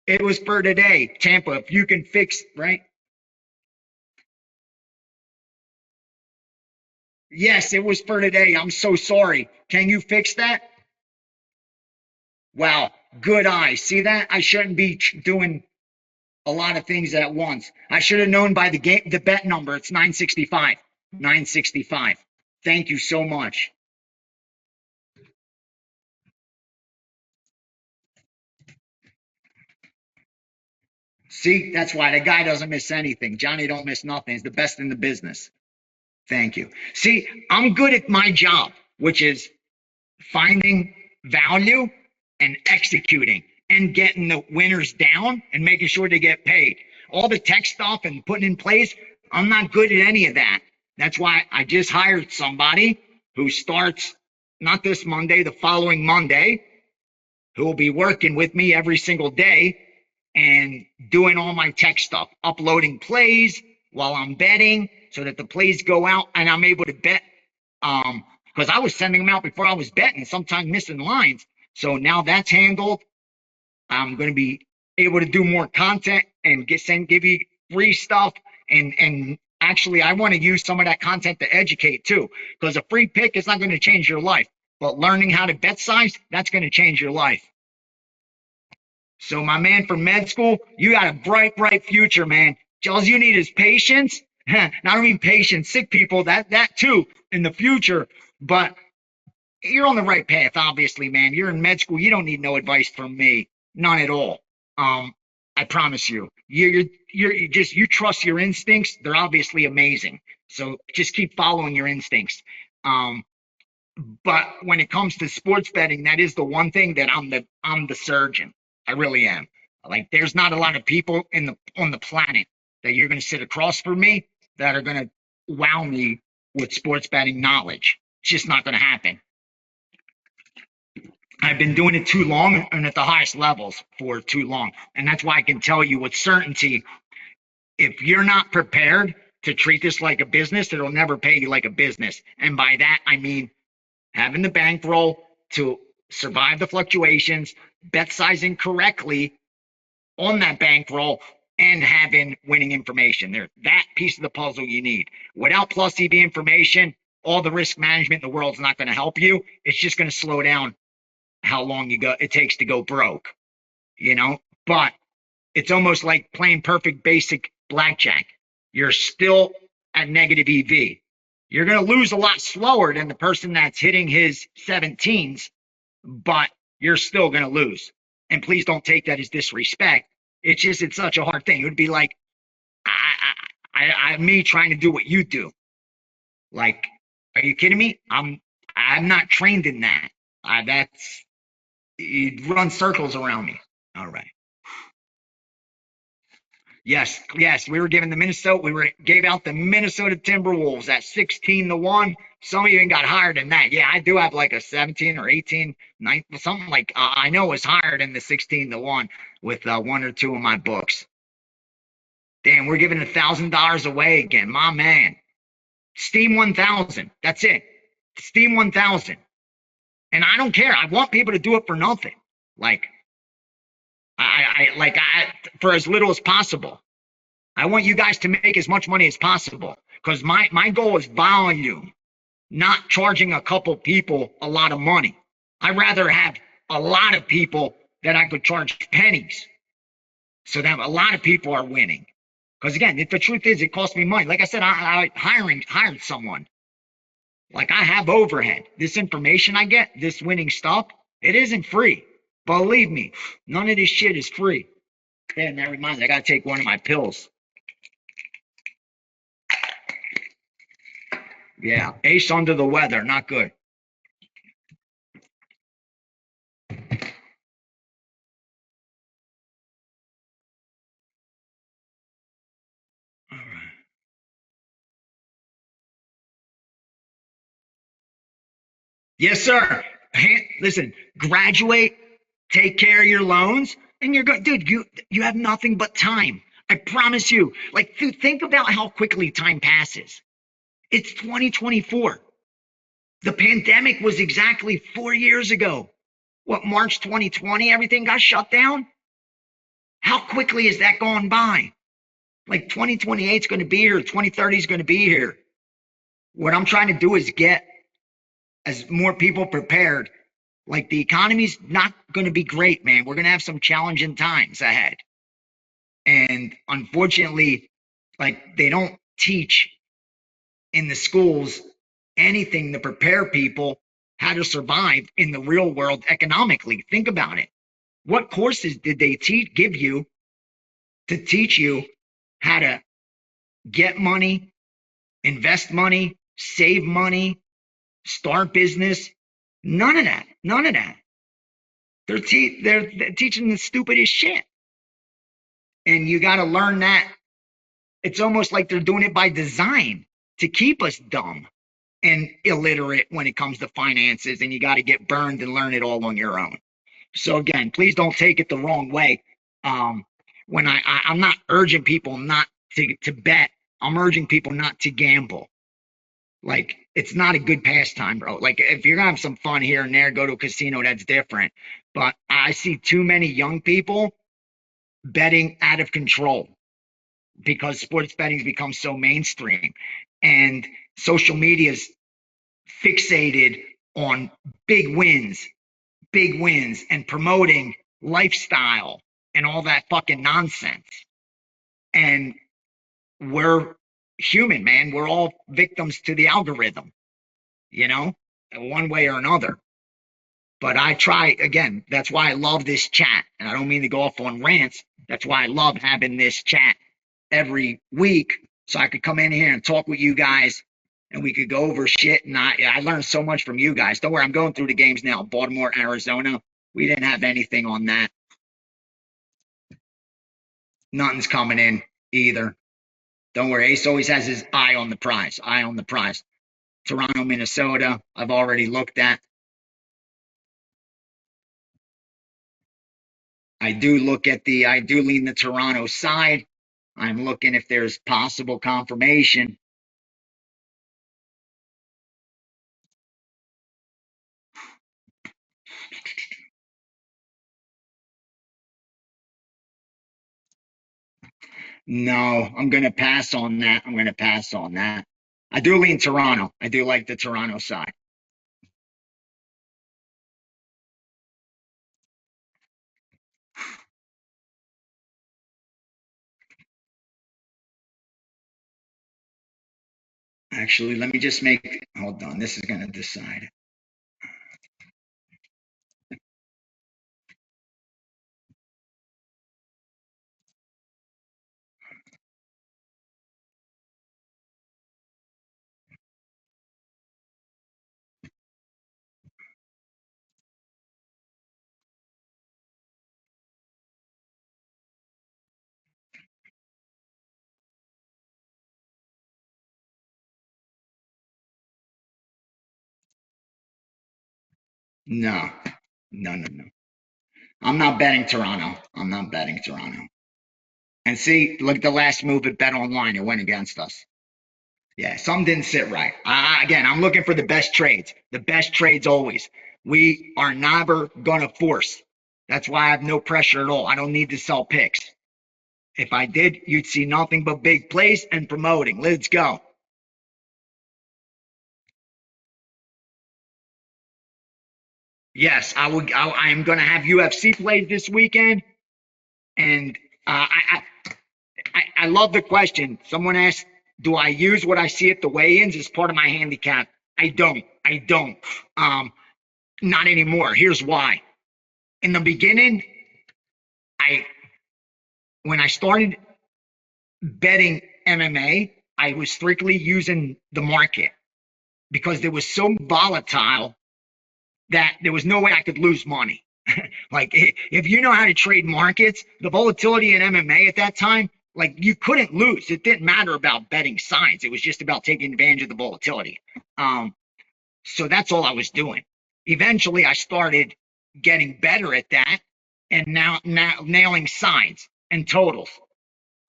It was for today. Tampa, if you can fix, right? Yes, it was for today. I'm so sorry. Can you fix that? Wow. Good eye. See that? I shouldn't be doing a lot of things at once. I should have known by the bet number. It's 965. 965. Thank you so much. See, that's why the guy doesn't miss anything. Johnny don't miss nothing. He's the best in the business. Thank you. See, I'm good at my job, which is finding value and executing and getting the winners down and making sure they get paid. All the tech stuff and putting in place, I'm not good at any of that. That's why I just hired somebody who starts not this Monday, the following Monday, who will be working with me every single day and doing all my tech stuff, uploading plays while I'm betting so that the plays go out and I'm able to bet. Because I was sending them out before I was betting, sometimes missing lines. So now that's handled. I'm going to be able to do more content and give you free stuff. And actually, I want to use some of that content to educate too, because a free pick is not going to change your life. But learning how to bet size, that's going to change your life. So my man from med school, you got a bright, bright future, man. All you need is patience. I don't mean patience, sick people, that too in the future. But you're on the right path, obviously, man. You're in med school. You don't need no advice from me. None at all. I promise you. You trust your instincts. They're obviously amazing. So just keep following your instincts. But when it comes to sports betting, that is the one thing that I'm the surgeon. I really am. Like there's not a lot of people on the planet that you're gonna sit across from me that are gonna wow me with sports betting knowledge. It's just not gonna happen. I've been doing it too long and at the highest levels for too long. And that's why I can tell you with certainty, if you're not prepared to treat this like a business, it'll never pay you like a business. And by that, I mean having the bankroll to survive the fluctuations, bet sizing correctly on that bankroll, and having winning information. There, that piece of the puzzle you need. Without plus EV information, all the risk management in the world is not going to help you. It's just going to slow down how long it takes to go broke, you know? But it's almost like playing perfect basic blackjack. You're still at negative EV. You're going to lose a lot slower than the person that's hitting his 17s, but you're still going to lose. And please don't take that as disrespect. It's such a hard thing. It would be like me trying to do what you do. Like, are you kidding me? I'm not trained in that. That's you run circles around me. All right. Yes, we were giving gave out the Minnesota Timberwolves at 16-1. Some even got higher than that. Yeah, I do have like a 17 or 18, 9, something like I know it's higher than the 16-1 with one or two of my books. Damn, we're giving $1,000 away again, my man. Steam 1000. That's it. Steam 1000. And I don't care. I want people to do it for nothing. Like for as little as possible. I want you guys to make as much money as possible because my goal is volume, not charging a couple people a lot of money. I'd rather have a lot of people that I could charge pennies so that a lot of people are winning. Because again, if the truth is, it costs me money. Like I said, I hired someone. Like I have overhead. This information I get, this winning stuff, it isn't free. Believe me, none of this shit is free. Damn, that reminds me, I gotta take one of my pills. Yeah, Ace under the weather, not good. All right. Yes, sir. Listen, graduate, take care of your loans, and you're good. Dude, you have nothing but time. I promise you. Like, dude, think about how quickly time passes. It's 2024. The pandemic was exactly 4 years ago. What, March 2020, everything got shut down? How quickly is that gone by? Like 2028 is going to be here, 2030 is going to be here. What I'm trying to do is get as more people prepared. Like the economy's not going to be great, man. We're going to have some challenging times ahead. And unfortunately, like they don't teach in the schools anything to prepare people how to survive in the real world economically. Think about it. What courses did they give you to teach you how to get money, invest money, save money, start business. None of that. None of that. They're teaching the stupidest shit. And you got to learn that. It's almost like they're doing it by design to keep us dumb and illiterate when it comes to finances. And you got to get burned and learn it all on your own. So again, please don't take it the wrong way. When I'm not urging people not to bet. I'm urging people not to gamble. Like, it's not a good pastime, bro. Like, if you're gonna have some fun here and there, go to a casino, that's different. But I see too many young people betting out of control because sports betting's become so mainstream, and social media's fixated on big wins, big wins, and promoting lifestyle and all that fucking nonsense. And we're human, man. We're all victims to the algorithm, you know, one way or another. But I try, again, that's why I love this chat. And I don't mean to go off on rants. That's why I love having this chat every week so I could come in here and talk with you guys and we could go over shit. And I learned so much from you guys. Don't worry, I'm going through the games now. Baltimore, Arizona. We didn't have anything on that. Nothing's coming in either. Don't worry. Ace always has his eye on the prize. Eye on the prize. Toronto, Minnesota, I've already looked at. I do lean the Toronto side. I'm looking if there's possible confirmation. No, I'm going to pass on that. I'm going to pass on that. I do lean Toronto. I do like the Toronto side. Actually, let me just hold on. This is going to decide. No, no, no, no. I'm not betting Toronto. I'm not betting Toronto. And see, look at the last move at Bet Online. It went against us. Yeah, some didn't sit right. Again, I'm looking for the best trades. The best trades always. We are never going to force. That's why I have no pressure at all. I don't need to sell picks. If I did, you'd see nothing but big plays and promoting. Let's go. Yes, I am going to have UFC plays this weekend, and I love the question. Someone asked, "Do I use what I see at the weigh-ins as part of my handicap?" I don't. I don't. Not anymore. Here's why. In the beginning, I when I started betting MMA, I was strictly using the market because it was so volatile that there was no way I could lose money. Like, if you know how to trade markets, the volatility in MMA at that time, like, you couldn't lose. It didn't matter about betting signs. It was just about taking advantage of the volatility. So that's all I was doing. Eventually, I started getting better at that and now nailing signs and totals.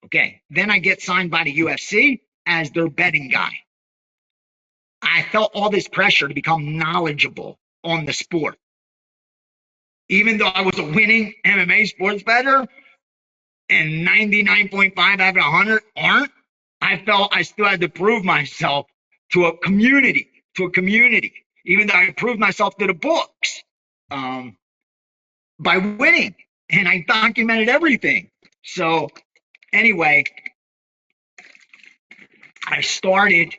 Okay. Then I get signed by the UFC as their betting guy. I felt all this pressure to become knowledgeable on the sport. Even though I was a winning MMA sports bettor and 99.5 out of 100 aren't, I felt I still had to prove myself to a community, even though I proved myself to the books by winning. And I documented everything. So anyway, I started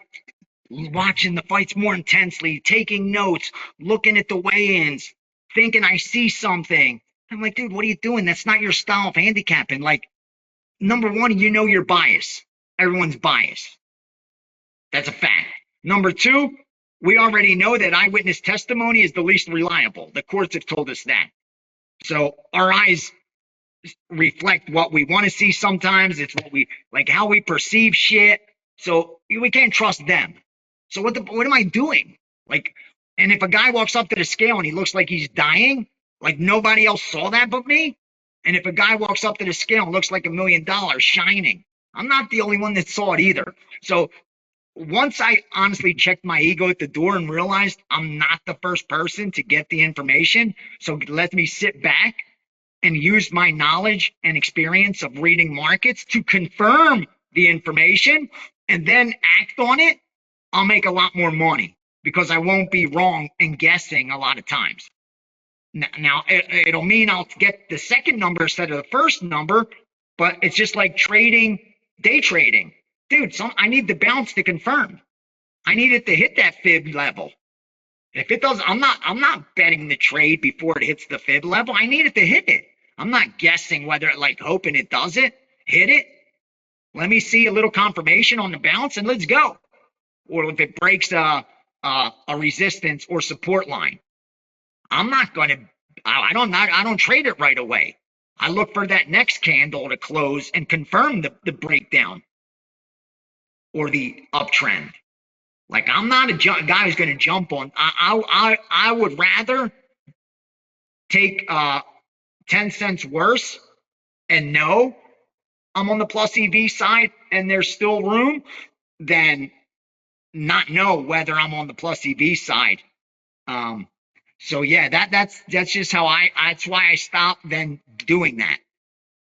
watching the fights more intensely, taking notes, looking at the weigh-ins, thinking I see something. I'm like, dude, what are you doing? That's not your style of handicapping. Like, number one, you know your bias. Everyone's biased. That's a fact. Number two, we already know that eyewitness testimony is the least reliable. The courts have told us that. So our eyes reflect what we want to see sometimes. It's what we like, how we perceive shit. So we can't trust them. So what am I doing? Like, and if a guy walks up to the scale and he looks like he's dying, like nobody else saw that but me. And if a guy walks up to the scale and looks like $1,000,000 shining, I'm not the only one that saw it either. So once I honestly checked my ego at the door and realized I'm not the first person to get the information, so let me sit back and use my knowledge and experience of reading markets to confirm the information and then act on it, I'll make a lot more money because I won't be wrong and guessing a lot of times. Now, it'll mean I'll get the second number instead of the first number, but it's just like trading, day trading. Dude, I need the bounce to confirm. I need it to hit that fib level. If it does, I'm not betting the trade before it hits the fib level. I need it to hit it. I'm not guessing whether like hoping it does it, hit it. Let me see a little confirmation on the bounce and let's go. Or if it breaks a resistance or support line, I'm not going to. I don't trade it right away. I look for that next candle to close and confirm the breakdown or the uptrend. Like I'm not a guy who's going to jump on. I would rather take 10 cents worse and know I'm on the plus EV side and there's still room than not know whether I'm on the plus EV side. So yeah, that's just how that's why I stopped then doing that.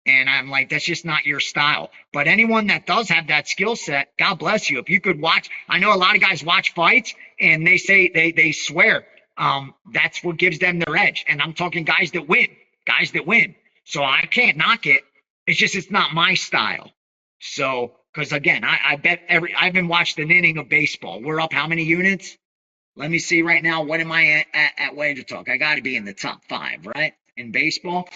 And I'm like, that's just not your style. But anyone that does have that skill set, God bless you. If you could watch, I know a lot of guys watch fights and they say they swear that's what gives them their edge. And I'm talking guys that win. So I can't knock it. It's just it's not my style. So because again, I bet I haven't watched an inning of baseball. We're up how many units? Let me see right now. What am I at Wager Talk? I got to be in the top 5, right? In baseball.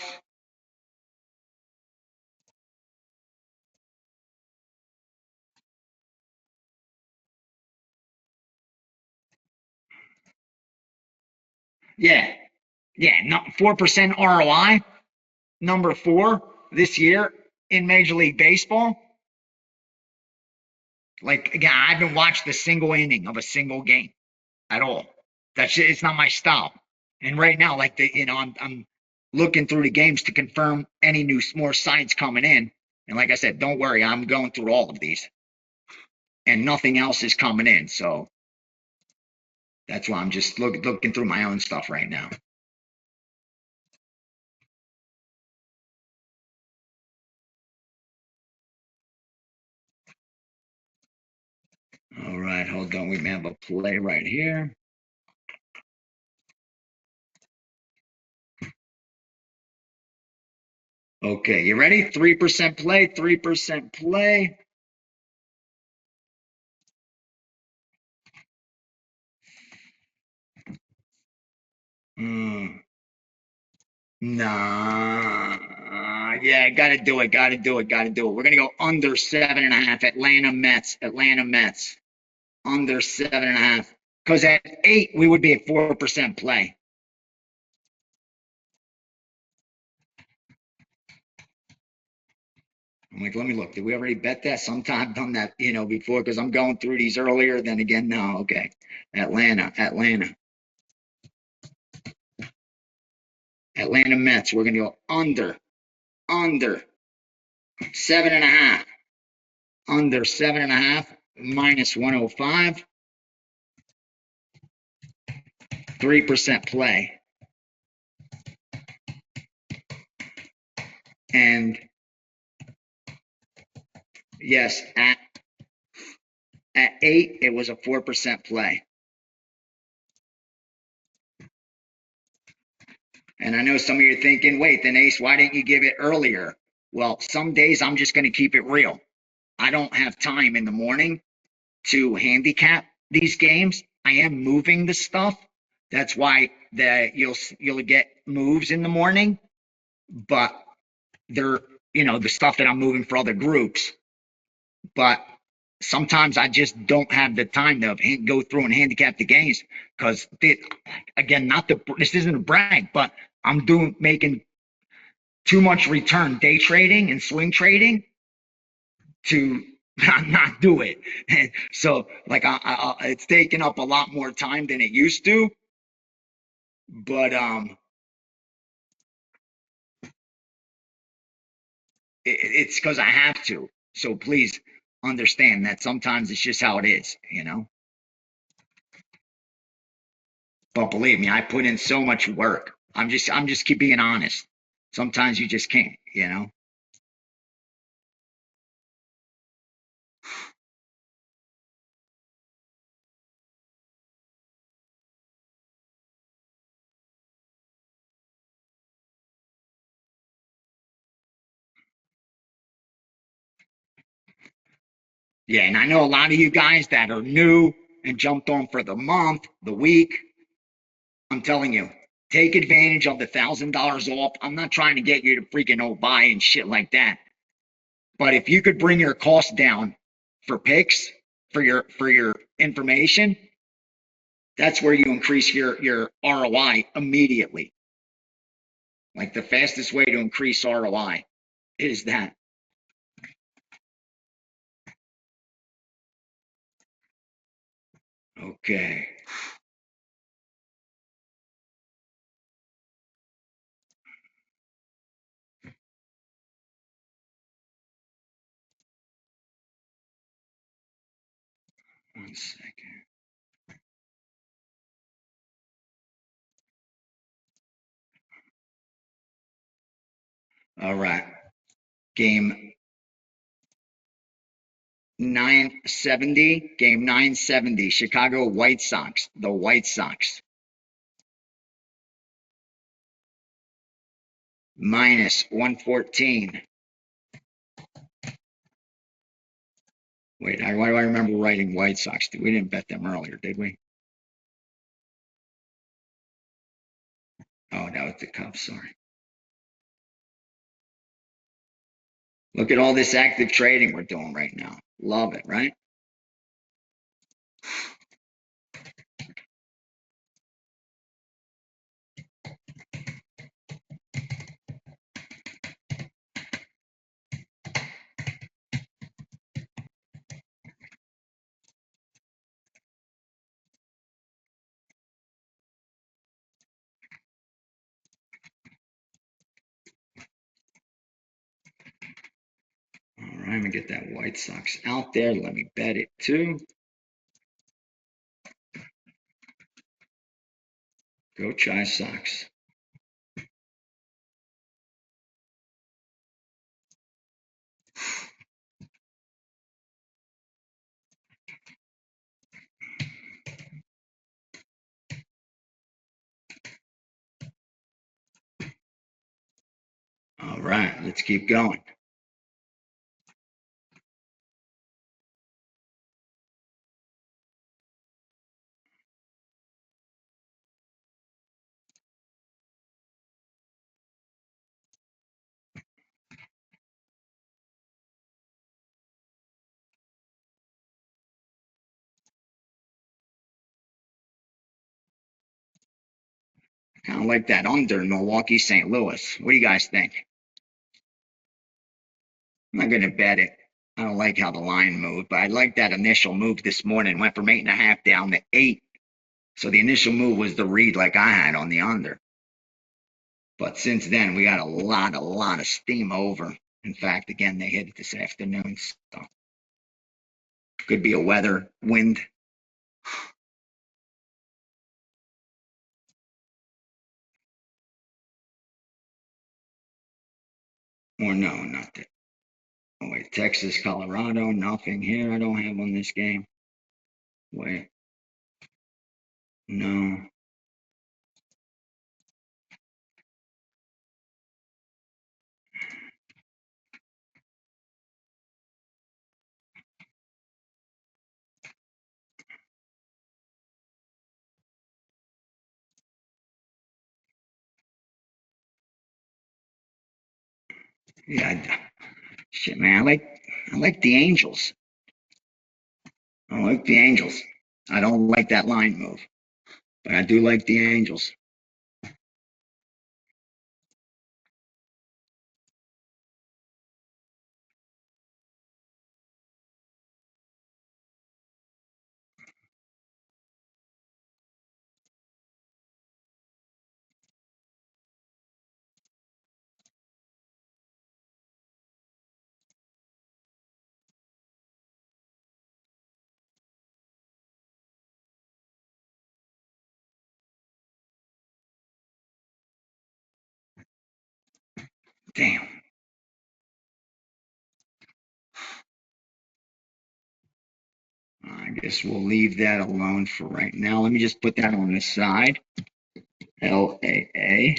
Yeah. Yeah. 4% ROI. Number 4 this year in Major League Baseball. Like, again, I haven't watched a single inning of a single game at all. It's not my style. And right now, like I'm looking through the games to confirm any more sides coming in. And like I said, don't worry, I'm going through all of these, and nothing else is coming in. So that's why I'm just looking through my own stuff right now. All right, hold on. We may have a play right here. Okay, you ready? 3% play, 3% play. Nah. Yeah, gotta do it. We're gonna go under 7.5. Atlanta Mets. Under 7.5. Because at 8, we would be at 4% play. I'm like, let me look. Did we already bet that? Sometime done that, before, because I'm going through these earlier. Then again, no. Okay. Atlanta Mets. We're gonna go under 7.5. Under 7.5 minus 105. 3% play. And yes, at 8, it was a 4% play. And I know some of you are thinking, wait, then Ace, why didn't you give it earlier? Well, some days I'm just going to keep it real. I don't have time in the morning to handicap these games. I am moving the stuff. That's why you'll get moves in the morning, but they're the stuff that I'm moving for other groups. But sometimes I just don't have the time to go through and handicap the games because, again, this isn't a brag, but I'm making too much return day trading and swing trading to not do it. So like it's taking up a lot more time than it used to, but it's because I have to. So please understand that sometimes it's just how it is. But believe me, I put in so much work. I'm just keep being honest. Sometimes you just can't. Yeah, and I know a lot of you guys that are new and jumped on for the month, the week. I'm telling you, take advantage of the $1,000 off. I'm not trying to get you to freaking buy and shit like that. But if you could bring your cost down for picks, for your information, that's where you increase your ROI immediately. Like the fastest way to increase ROI is that. Okay. One second. All right. Game 970. Game 970. Chicago White Sox. The White Sox. Minus 114. Wait, why do I remember writing White Sox? We didn't bet them earlier, did we? Oh, that was the Cubs. Sorry. Look at all this active trading we're doing right now. Love it, right? All right, I'm gonna get that White Sox out there. Let me bet it too. Go Chi Sox. All right, let's keep going. Kind of like that under Milwaukee, St. Louis. What do you guys think? I'm not gonna bet it. I don't like how the line moved, but I like that initial move this morning. Went from 8.5 down to 8. So the initial move was the read like I had on the under. But since then, we got a lot of steam over. In fact, again, they hit it this afternoon. So could be a weather, wind. Or no, not that. Oh, wait, Texas, Colorado, nothing here. I don't have on this game. Wait, no. Yeah, shit, man. I like the Angels. I like the Angels. I don't like that line move, but I do like the Angels. Damn. I guess we'll leave that alone for right now. Let me just put that on the side. LAA.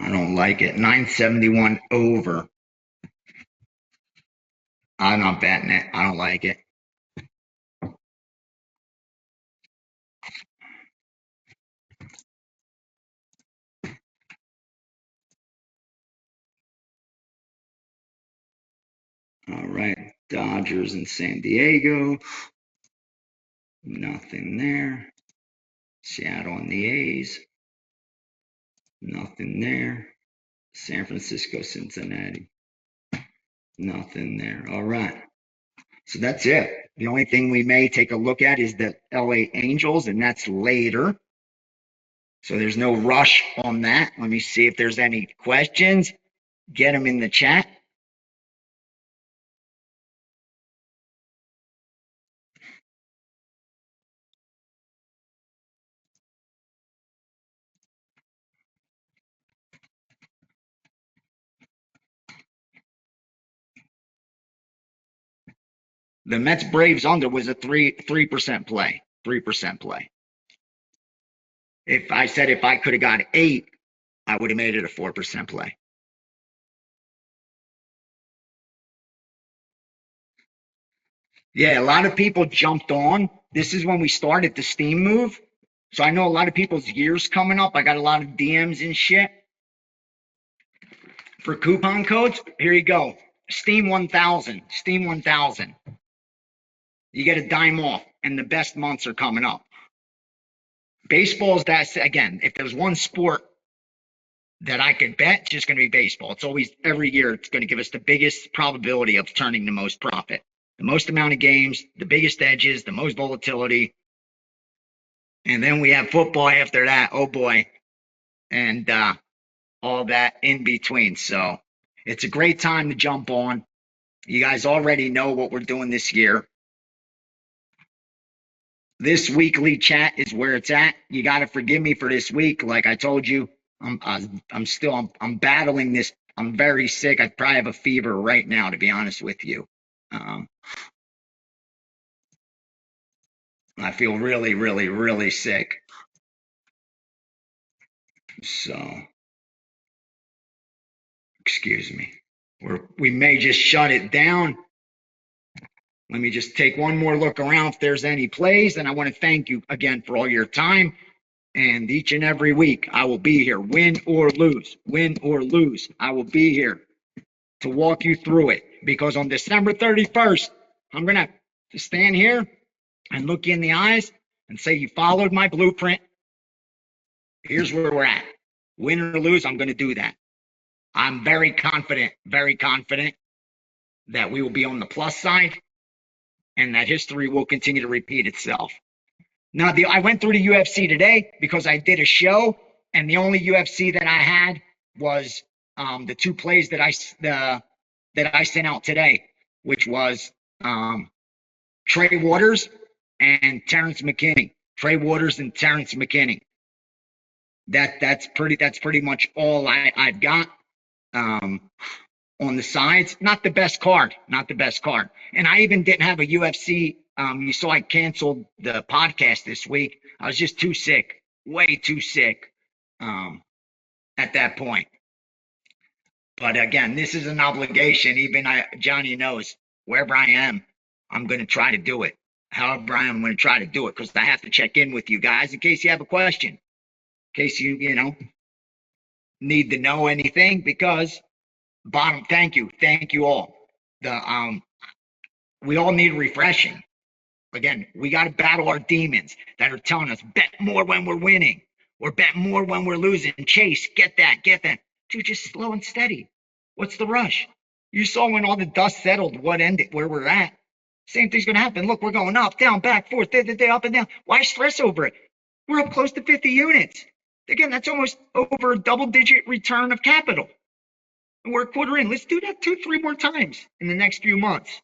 I don't like it. 971 over. I'm not betting it. I don't like it. All right. Dodgers and San Diego. Nothing there. Seattle and the A's. Nothing there. San Francisco, Cincinnati. Nothing there. All right. So that's it. The only thing we may take a look at is the LA Angels, and that's later. So there's no rush on that. Let me see if there's any questions. Get them in the chat. The Mets Braves under was a 3% play. 3% play. If I said if I could have got 8, I would have made it a 4% play. Yeah, a lot of people jumped on. This is when we started the Steam move. So I know a lot of people's years coming up. I got a lot of DMs and shit for coupon codes. Here you go. Steam 1000. Steam 1000. You get a dime off, and the best months are coming up. Baseball's that, again, if there's one sport that I could bet, it's just going to be baseball. It's always, every year, it's going to give us the biggest probability of turning the most profit. The most amount of games, the biggest edges, the most volatility. And then we have football after that. Oh boy. And all that in between. So it's a great time to jump on. You guys already know what we're doing this year. This weekly chat is where it's at. You got to forgive me for this week. Like I told you, I'm battling this. I'm very sick. I probably have a fever right now, to be honest with you. Um, I feel really, really, really sick. So, excuse me. We may just shut it down. Let me just take one more look around if there's any plays. And I want to thank you again for all your time. And each and every week, I will be here, win or lose, win or lose. I will be here to walk you through it. Because on December 31st, I'm going to stand here and look you in the eyes and say, you followed my blueprint. Here's where we're at. Win or lose, I'm going to do that. I'm very confident that we will be on the plus side and that history will continue to repeat itself. Now, I went through the UFC today because I did a show, and the only UFC that I had was the 2 plays that I sent out today, which was Trey Waters and Terrence McKinney. Trey Waters and Terrence McKinney. That's pretty much all I've got. on the sides. Not the best card. Not the best card. And I even didn't have a UFC. You saw I canceled the podcast this week. I was just too sick. Way too sick at that point. But again, this is an obligation. Even Johnny knows wherever I am, I'm going to try to do it. However I am, I'm going to try to do it because I have to check in with you guys in case you have a question, in case you know, need to know anything. Because thank you all. We all need refreshing. Again, we got to battle our demons that are telling us bet more when we're winning or bet more when we're losing. Chase, get that. Dude, just slow and steady. What's the rush? You saw when all the dust settled, what ended, where we're at. Same thing's going to happen. Look, we're going up, down, back, forth, up and down. Why stress over it? We're up close to 50 units. Again, that's almost over a double-digit return of capital. And we're a quarter in. Let's do that 2-3 more times in the next few months.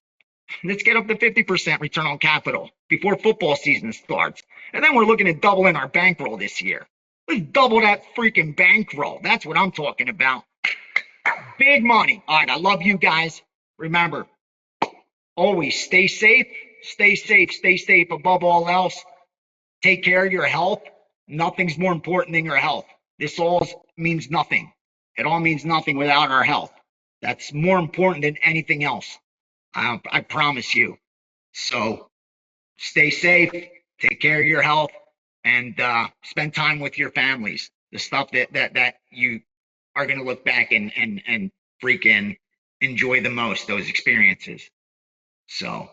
Let's get up to 50% return on capital before football season starts. And then we're looking at doubling our bankroll this year. Let's double that freaking bankroll. That's what I'm talking about. Big money. All right, I love you guys. Remember, always stay safe. Stay safe. Stay safe above all else. Take care of your health. Nothing's more important than your health. This all means nothing. It all means nothing without our health. That's more important than anything else. I promise you. So stay safe, take care of your health, and spend time with your families. The stuff that you are going to look back and freaking enjoy the most, those experiences. So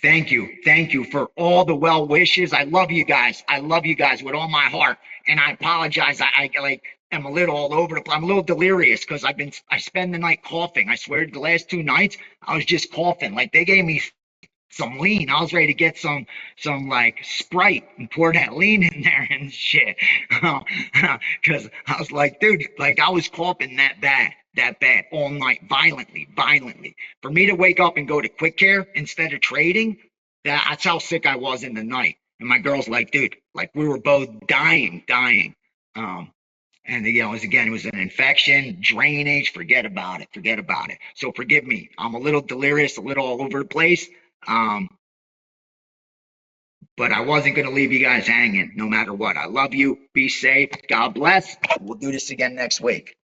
thank you for all the well wishes. I love you guys. I love you guys with all my heart. And I apologize. I like am a little all over the place. I'm a little delirious because I spend the night coughing. I swear the last 2 nights I was just coughing. Like they gave me some lean. I was ready to get some like Sprite and pour that lean in there and shit. Because I was like, dude, like I was coughing that bad all night, violently. For me to wake up and go to quick care instead of trading, that's how sick I was in the night. And my girl's like, dude, like we were both dying. And you know, it was an infection, drainage. Forget about it. So forgive me. I'm a little delirious, a little all over the place. But I wasn't going to leave you guys hanging no matter what. I love you. Be safe. God bless. We'll do this again next week.